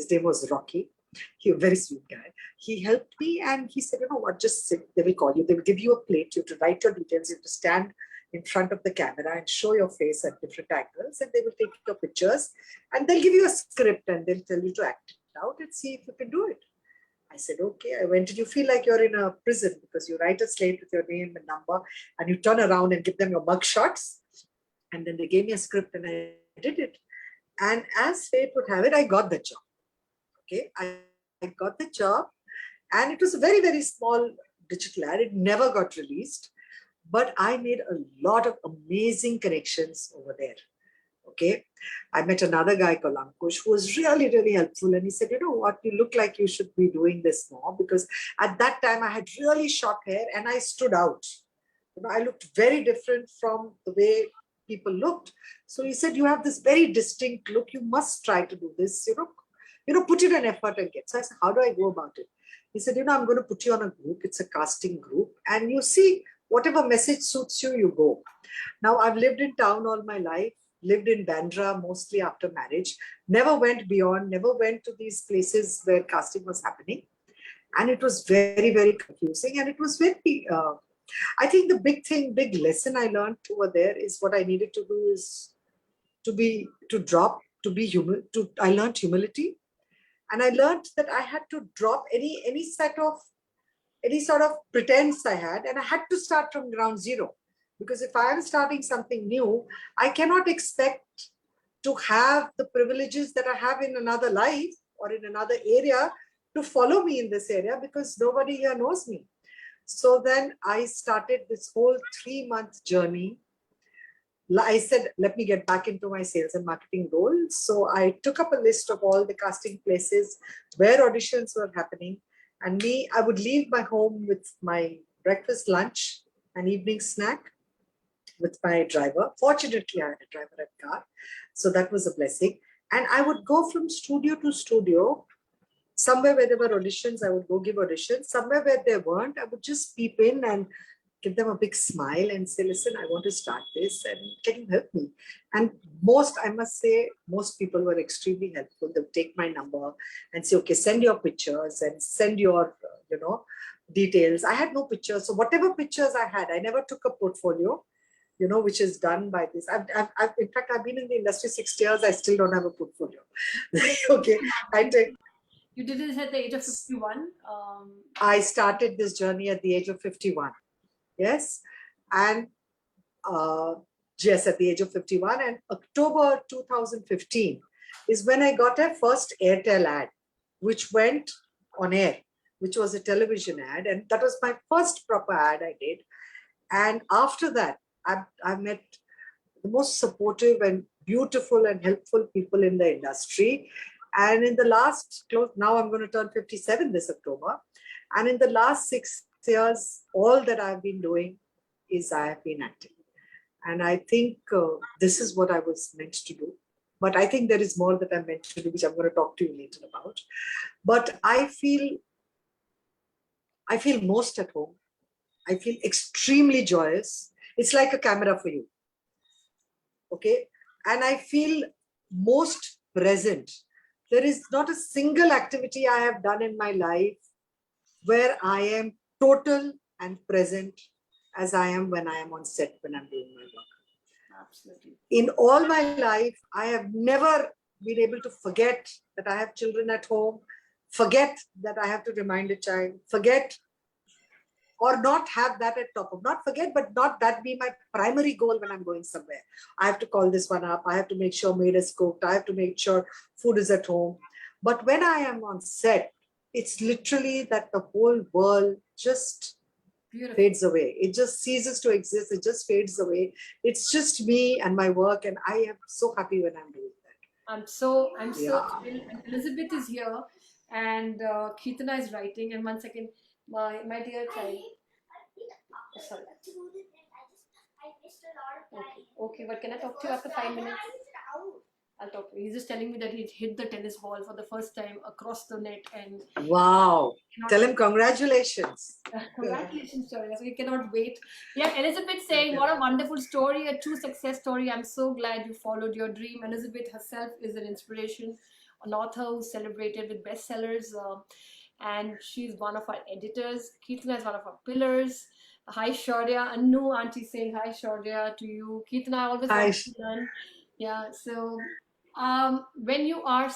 His name was Rocky. He was a very sweet guy. He helped me and he said, you know what, just sit. They will call you. They will give you a plate. You have to write your details. You have to stand in front of the camera and show your face at different angles. And they will take your pictures and they'll give you a script and they'll tell you to act it out and see if you can do it. I said, okay. I went, did you feel like you're in a prison because you write a slate with your name and number and you turn around and give them your mug shots? And then they gave me a script and I did it. And as fate would have it, I got the job. Okay, I got the job and it was a very, very small digital ad. It never got released, but I made a lot of amazing connections over there. Okay, I met another guy called Ankush who was really, really helpful. And he said, you know what, you look like you should be doing this more, because at that time I had really short hair and I stood out. You know, I looked very different from the way people looked. So he said, you have this very distinct look. You must try to do this, put in an effort and get. So I said, how do I go about it? He said, I'm going to put you on a group. It's a casting group. And you see, whatever message suits you, you go. Now, I've lived in town all my life, lived in Bandra mostly after marriage, never went beyond, never went to these places where casting was happening. And it was very, very confusing. And it was very, I think the big lesson I learned over there is what I needed to do is I learned humility. And I learned that I had to drop any sort of pretense I had, and I had to start from ground zero. Because if I am starting something new, I cannot expect to have the privileges that I have in another life or in another area to follow me in this area, because nobody here knows me. So then I started this whole 3-month journey. I said, let me get back into my sales and marketing role. So I took up a list of all the casting places where auditions were happening. And I would leave my home with my breakfast, lunch, and evening snack with my driver. Fortunately, I had a driver and car. So that was a blessing. And I would go from studio to studio. Somewhere where there were auditions, I would go give auditions. Somewhere where there weren't, I would just peep in and give them a big smile and say, listen, I want to start this and can you help me? And I must say, most people were extremely helpful. They would take my number and say, okay, send your pictures and send your, details. I had no pictures. So whatever pictures I had, I never took a portfolio, which is done by this. In fact, I've been in the industry 6 years. I still don't have a portfolio. Okay. You did this at the age of 51? I started this journey at the age of 51. Yes. And yes, at the age of 51. And October 2015 is when I got a first Airtel ad, which went on air, which was a television ad. And that was my first proper ad I did. And after that, I met the most supportive and beautiful and helpful people in the industry. And in the now I'm going to turn 57 this October. And in the last 6 years, all that I've been doing is I have been acting. And I think this is what I was meant to do. But I think there is more that I'm meant to do, which I'm going to talk to you later about. But I feel most at home. I feel extremely joyous. It's like a camera for you. Okay. And I feel most present. There is not a single activity I have done in my life where I am total and present as I am when I am on set, when I'm doing my work. Absolutely. In all my life, I have never been able to forget that I have children at home, forget that I have to remind a child, forget or not have that at top of, not forget, but not that be my primary goal when I'm going somewhere. I have to call this one up. I have to make sure maid is cooked. I have to make sure food is at home. But when I am on set, it's literally that the whole world just fades away. It just ceases to exist. It just fades away. It's just me and my work. And I am so happy when I'm doing that. I'm so thrilled. And Elizabeth is here and Keetana is writing. And 1 second, my dear child. Oh, sorry. Okay, but can I talk to you after 5 minutes? I'll talk to you. He's just telling me that he hit the tennis ball for the first time across the net. And wow. Tell him congratulations. Congratulations, Charlie. So we cannot wait. Yeah, Elizabeth saying, what a wonderful story, a true success story. I'm so glad you followed your dream. Elizabeth herself is an inspiration. an author who's celebrated with bestsellers, and she's one of our editors. Kirtana is one of our pillars. Hi Shaurya, Anu auntie saying hi Shaurya to you. Kirtana, I always I want to learn. Yeah, so when you are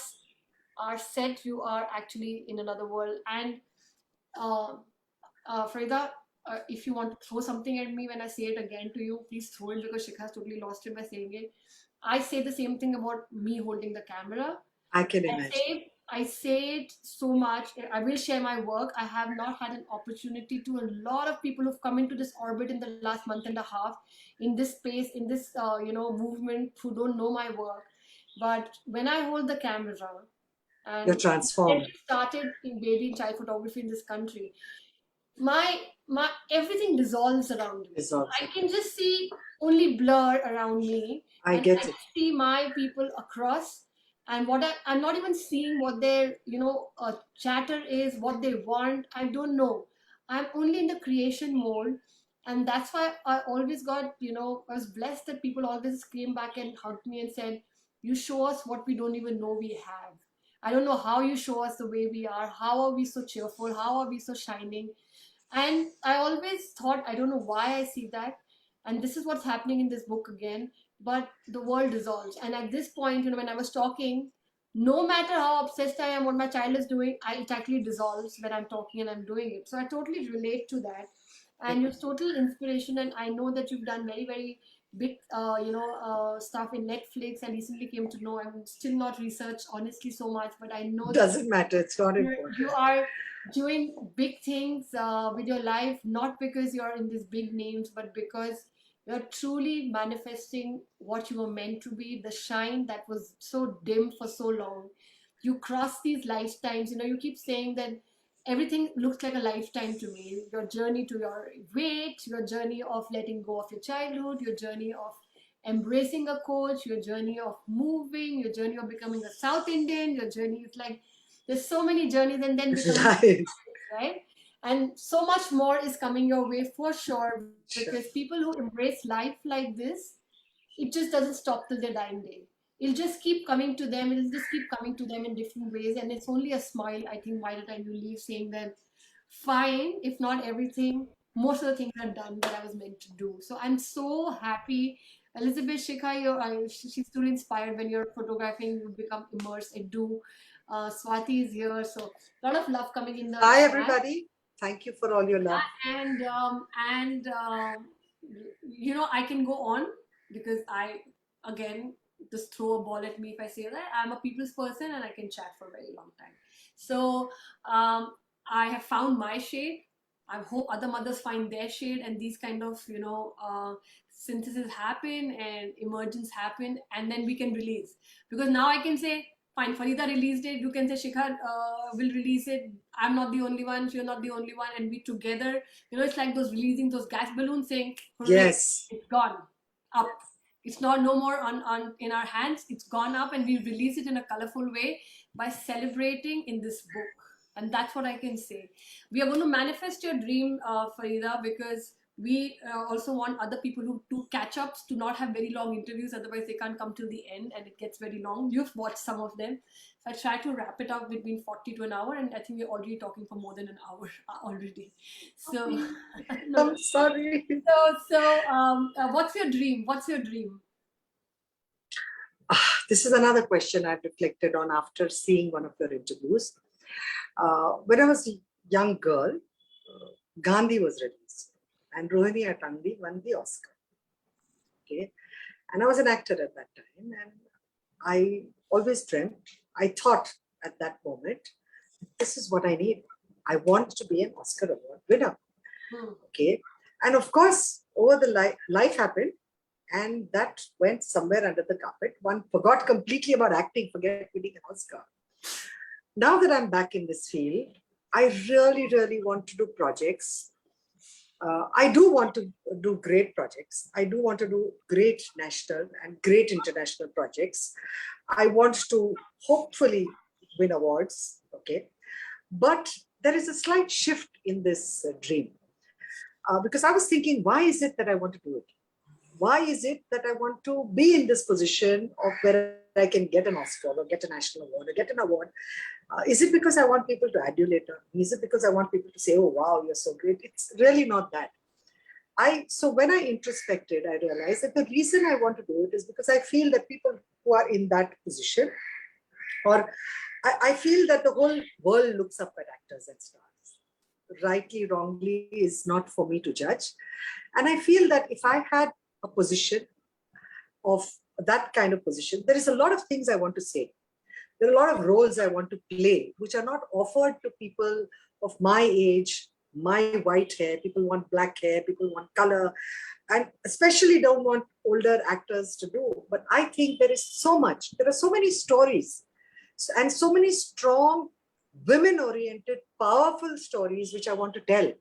set, you are actually in another world. And uh, Farida, if you want to throw something at me when I say it again to you, please throw it because Shikha has totally lost it by saying it. I say the same thing about me holding the camera. can I imagine. say I say it so much. I will share my work. I have not had an opportunity to a lot of people who've come into this orbit in the last month and a half, in this space, in this movement, who don't know my work. But when I hold the camera, You're and transformed. especially started in baby and child photography in this country, my everything dissolves around me. Dissolves. I can just see only blur around me, I and get I it. see my people across. And I'm not even seeing what their chatter is, what they want. I don't know. I'm only in the creation mode, and that's why I always got, I was blessed that people always came back and hugged me and said, "You show us what we don't even know we have." I don't know how you show us the way we are. How are we so cheerful? How are we so shining? And I always thought, I don't know why I see that. And this is what's happening in this book again. But the world dissolves. And at this point, when I was talking, no matter how obsessed I am what my child is doing, it actually dissolves when I'm talking and I'm doing it. So I totally relate to that. And you're total inspiration. And I know that you've done very, very big, stuff in Netflix. I recently came to know. I'm still not researched honestly so much, but I know that Doesn't matter. It's not you important. are doing big things with your life, not because you're in these big names, but because you're truly manifesting what you were meant to be, the shine that was so dim for so long. You cross these lifetimes. You keep saying that everything looks like a lifetime to me. Your journey to your weight, your journey of letting go of your childhood, your journey of embracing a coach, your journey of moving, your journey of becoming a South Indian, your journey is like there's so many journeys, and then becoming Right. right, and so much more is coming your way for sure, Sure. because people who embrace life like this, it just doesn't stop till their dying day. It'll just keep coming to them. It'll just keep coming to them in different ways, and it's only a smile, I think, by the time you leave, saying that fine, if not everything, most of the things are done that I was meant to do. So I'm so happy. Elizabeth, Shikha, she's truly inspired. When you're photographing, you become immersed. I do. Swati is here, so a lot of love coming in the Hi, chat. everybody. Thank you for all your love. And I can go on, because I, again, just throw a ball at me if I say that I'm a people's person and I can chat for a very long time. So um, I have found my shade. I hope other mothers find their shade, and these kind of synthesis happen and emergence happen, and then we can release. Because now I can say, fine, Farida released it. You can say Shikhar will release it. I'm not the only one. You're not the only one, and we together. It's like those releasing those gas balloons, saying, "Hooray, Yes. it's gone up. It's not no more on in our hands. It's gone up, and we release it in a colorful way by celebrating in this book." And that's what I can say. We are going to manifest your dream, Farida, because we also want other people who do catch ups to not have very long interviews. Otherwise, they can't come till the end, and it gets very long. You've watched some of them. So I try to wrap it up between 40 to an hour, and I think we're already talking for more than an hour already. So, no, I'm sorry. what's your dream? What's your dream? This is another question I've reflected on after seeing one of your interviews. When I was a young girl, Gandhi was released, and Rohini Atandi won the Oscar. Okay, and I was an actor at that time, and I always dreamt. I thought at that moment, this is what I need. I want to be an Oscar award winner. Okay, and of course, over the life happened, and that went somewhere under the carpet. One forgot completely about acting, forget winning an Oscar. Now that I'm back in this field, I really, really want to do projects. I do want to do great projects. I do want to do great national and great international projects. I want to hopefully win awards. Okay. But there is a slight shift in this dream. Because I was thinking, why is it that I want to do it? Why is it that I want to be in this position of where I can get an Oscar or get a national award or get an award? Is it because I want people to adulate me? Is it because I want people to say, oh, wow, you're so great? It's really not that. So when I introspected, I realized that the reason I want to do it is because I feel that people who are in that position, or I feel that the whole world looks up at actors and stars. Rightly, wrongly is not for me to judge. And I feel that if I had a position of that kind of position, there is a lot of things I want to say. There are a lot of roles I want to play, which are not offered to people of my age, my white hair. People want black hair, people want color, and especially don't want older actors to do. But I think there is so much, there are so many stories and so many strong, women-oriented, powerful stories which I want to tell.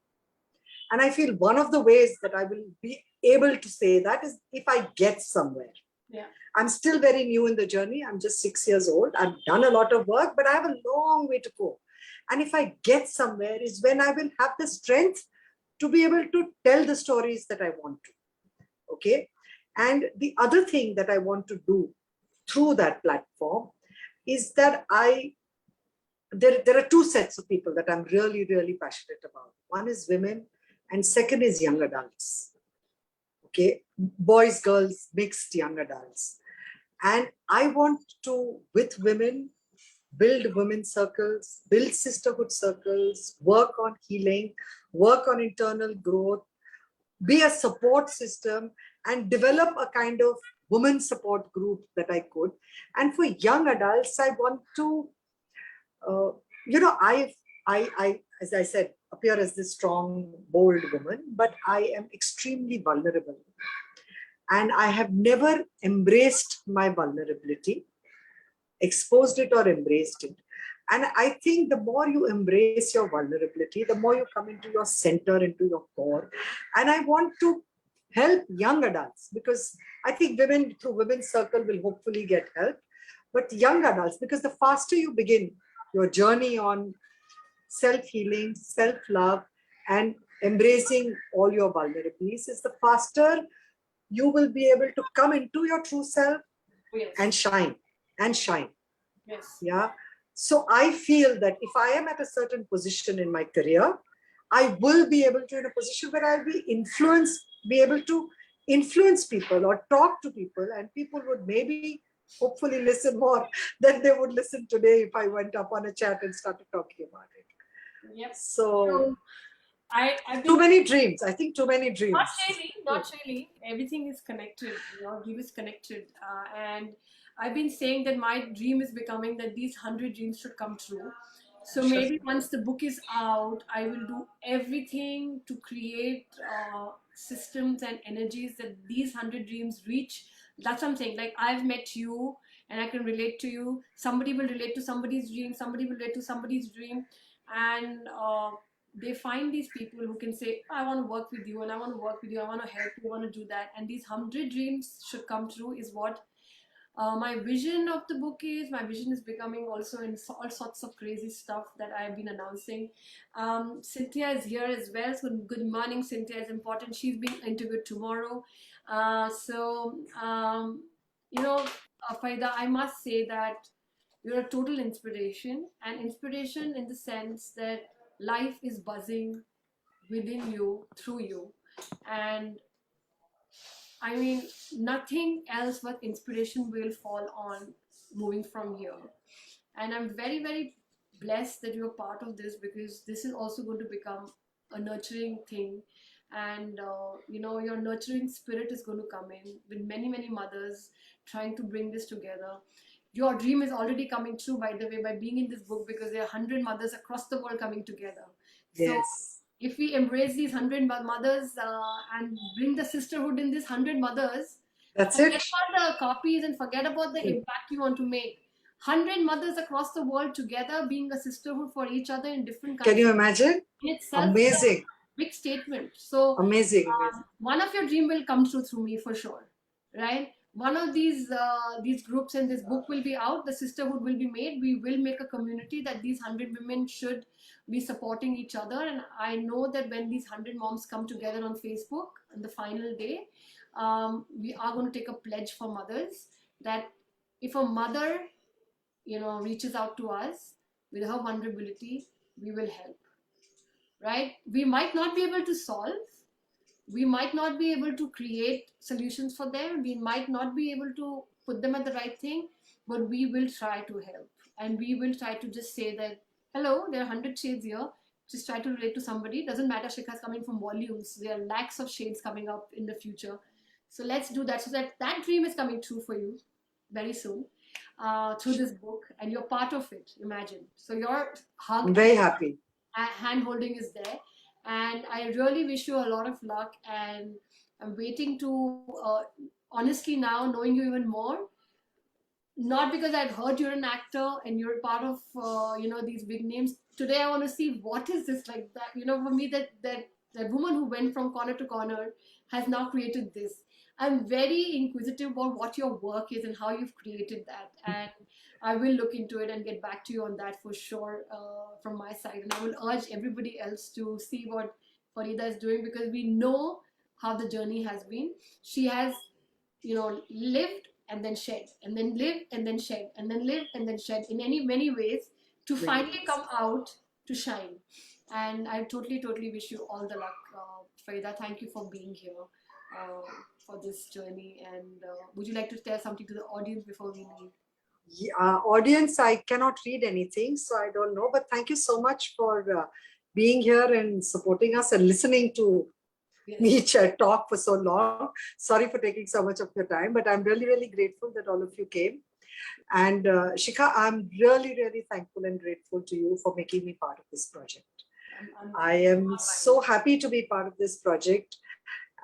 And I feel one of the ways that I will be able to say that is if I get somewhere. Yeah. I'm still very new in the journey. I'm just 6 years old. I've done a lot of work, but I have a long way to go. And if I get somewhere is when I will have the strength to be able to tell the stories that I want to. Okay. And the other thing that I want to do through that platform is that there are two sets of people that I'm really, really passionate about. One is women and second is young adults. Okay. Boys, girls, mixed young adults. And I want to, with women, build women's circles, build sisterhood circles, work on healing, work on internal growth, be a support system, and develop a kind of women support group that I could. And for young adults, I want to, as I said, appear as this strong, bold woman, but I am extremely vulnerable. And I have never embraced my vulnerability, exposed it or embraced it. And I think the more you embrace your vulnerability, the more you come into your center, into your core. And I want to help young adults because I think women through Women's Circle will hopefully get help. But young adults, because the faster you begin your journey on self-healing, self-love, and embracing all your vulnerabilities, is the faster you will be able to come into your true self and shine and shine. Yes. Yeah. So I feel that if I am at a certain position in my career, I will be able to in a position where I'll be able to influence people or talk to people, and people would maybe hopefully listen more than they would listen today if I went up on a chat and started talking about it. Yep. So I've too been many dreams. I think too many dreams. not really. Everything is connected. Dream is connected, and I've been saying that my dream is becoming that these 100 dreams should come true. So Sure. maybe once the book is out, I will do everything to create systems and energies that these 100 dreams reach. That's what I'm saying. Like I've met you, and I can relate to you. Somebody will relate to somebody's dream. Somebody will relate to somebody's dream, and they find these people who can say, I want to work with you and I want to work with you, I want to help you, I want to do that. And these 100 dreams should come true is what my vision of the book is. My vision is becoming also in all sorts of crazy stuff that I have been announcing. Cynthia is here as well. So good morning, Cynthia is important. She's being interviewed tomorrow. Farida, I must say that you're a total inspiration, and inspiration in the sense that life is buzzing within you, through you. And I mean, nothing else but inspiration will fall on moving from here. And I'm very, very blessed that you're part of this, because this is also going to become a nurturing thing. And, your nurturing spirit is going to come in with many, many mothers trying to bring this together. Your dream is already coming true, by the way, by being in this book, because there are 100 mothers across the world coming together. So Yes. if we embrace these 100 mothers and bring the sisterhood in these 100 mothers, That's forget it. about the copies and forget about the impact you want to make. 100 mothers across the world together being a sisterhood for each other in different countries. Can you imagine? In itself, Amazing. big statement. So Amazing. one of your dream will come true through me for sure, right? One of these groups and this book will be out. The sisterhood will be made. We will make a community that these 100 women should be supporting each other. And I know that when these 100 moms come together on Facebook on the final day, we are going to take a pledge for mothers that if a mother, reaches out to us with her vulnerability, we will help, right? We might not be able to solve, we might not be able to create solutions for them, we might not be able to put them at the right thing, but we will try to help. And we will try to just say that, hello, there are 100 shades here, just try to relate to somebody. Doesn't matter Shikha's coming from volumes, there are lakhs of shades coming up in the future. So let's do that, so that dream is coming true for you very soon, through this book, and you're part of it. Imagine, so your hug I'm very happy. hand holding is there, and I really wish you a lot of luck. And I'm waiting to, honestly, now knowing you even more, not because I've heard you're an actor and you're part of, these big names. Today I want to see what is this like that. For me, that woman who went from corner to corner has now created this. I'm very inquisitive about what your work is and how you've created that, and I will look into it and get back to you on that for sure, from my side. And I will urge everybody else to see what Farida is doing, because we know how the journey has been. She has, lived and then shed, and then live and then shed, and then live and then shed in many ways, to finally come out to shine. And I totally, totally wish you all the luck, Farida. Thank you for being here, for this journey. And would you like to tell something to the audience before we leave? Audience, I cannot read anything, so I don't know. But thank you so much for being here and supporting us and listening to me talk for so long. Sorry for taking so much of your time, but I'm really, really grateful that all of you came. And Shikha, I'm really, really thankful and grateful to you for making me part of this project. I am so happy to be part of this project,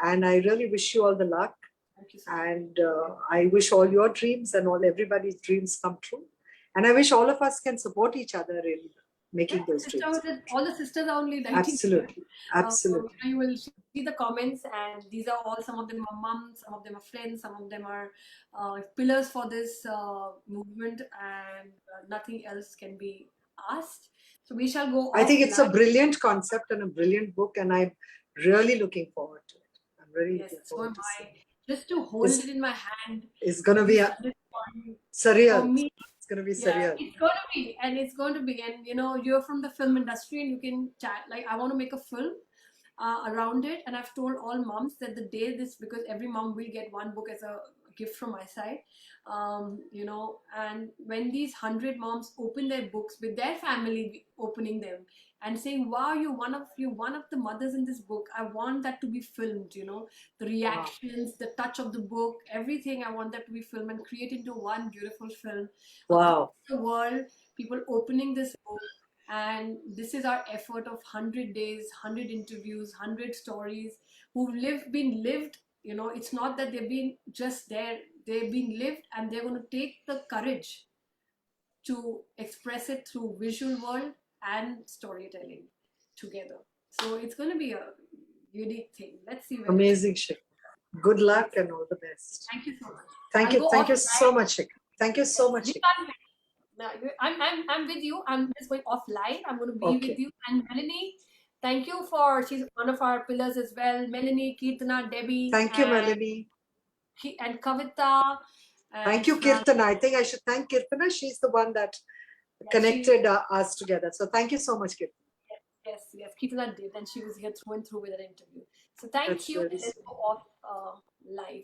and I really wish you all the luck. And I wish all your dreams and all everybody's dreams come true. And I wish all of us can support each other in making those dreams. All the sisters are only 19. Absolutely, absolutely. You will see the comments, and these are all, some of them are moms, some of them are friends, some of them are pillars for this movement, and nothing else can be asked. So we shall go. I think it's a brilliant concept and a brilliant book, and I'm really looking forward to it. I'm really looking forward to it. Just to hold it in my hand, it's going to be surreal. For me, it's going to be surreal. It's going to be, and you're from the film industry, and you can chat. Like, I want to make a film around it, and I've told all moms that the day this, because every mom will get one book as a gift from my side, and when these 100 moms open their books with their family opening them and saying, wow, you're one of the mothers in this book, I want that to be filmed. The reactions, the touch of the book, everything, I want that to be filmed and create into one beautiful film. Wow. The world, people opening this book. And this is our effort of 100 days, 100 interviews, 100 stories who've been lived. It's not that they've been just there, they've been lived, and they're going to take the courage to express it through visual world and storytelling together. So it's going to be a unique thing. Let's see. Amazing, Shikha. Good luck and all the best. Thank you so much. Thank you so much, Shikha. Thank you so much. I'm with you. I'm just going offline. I'm going to be with you. And Melanie, thank you she's one of our pillars as well. Melanie, Kirtana, Debbie. Thank you, Melanie. And Kavita. Thank you, Kirtana. I think I should thank Kirtana. She's the one that connected us together. So thank you so much, Kirtana. Yes. Kirtana did. And she was here through and through with an interview. So thank you. Let's go off live.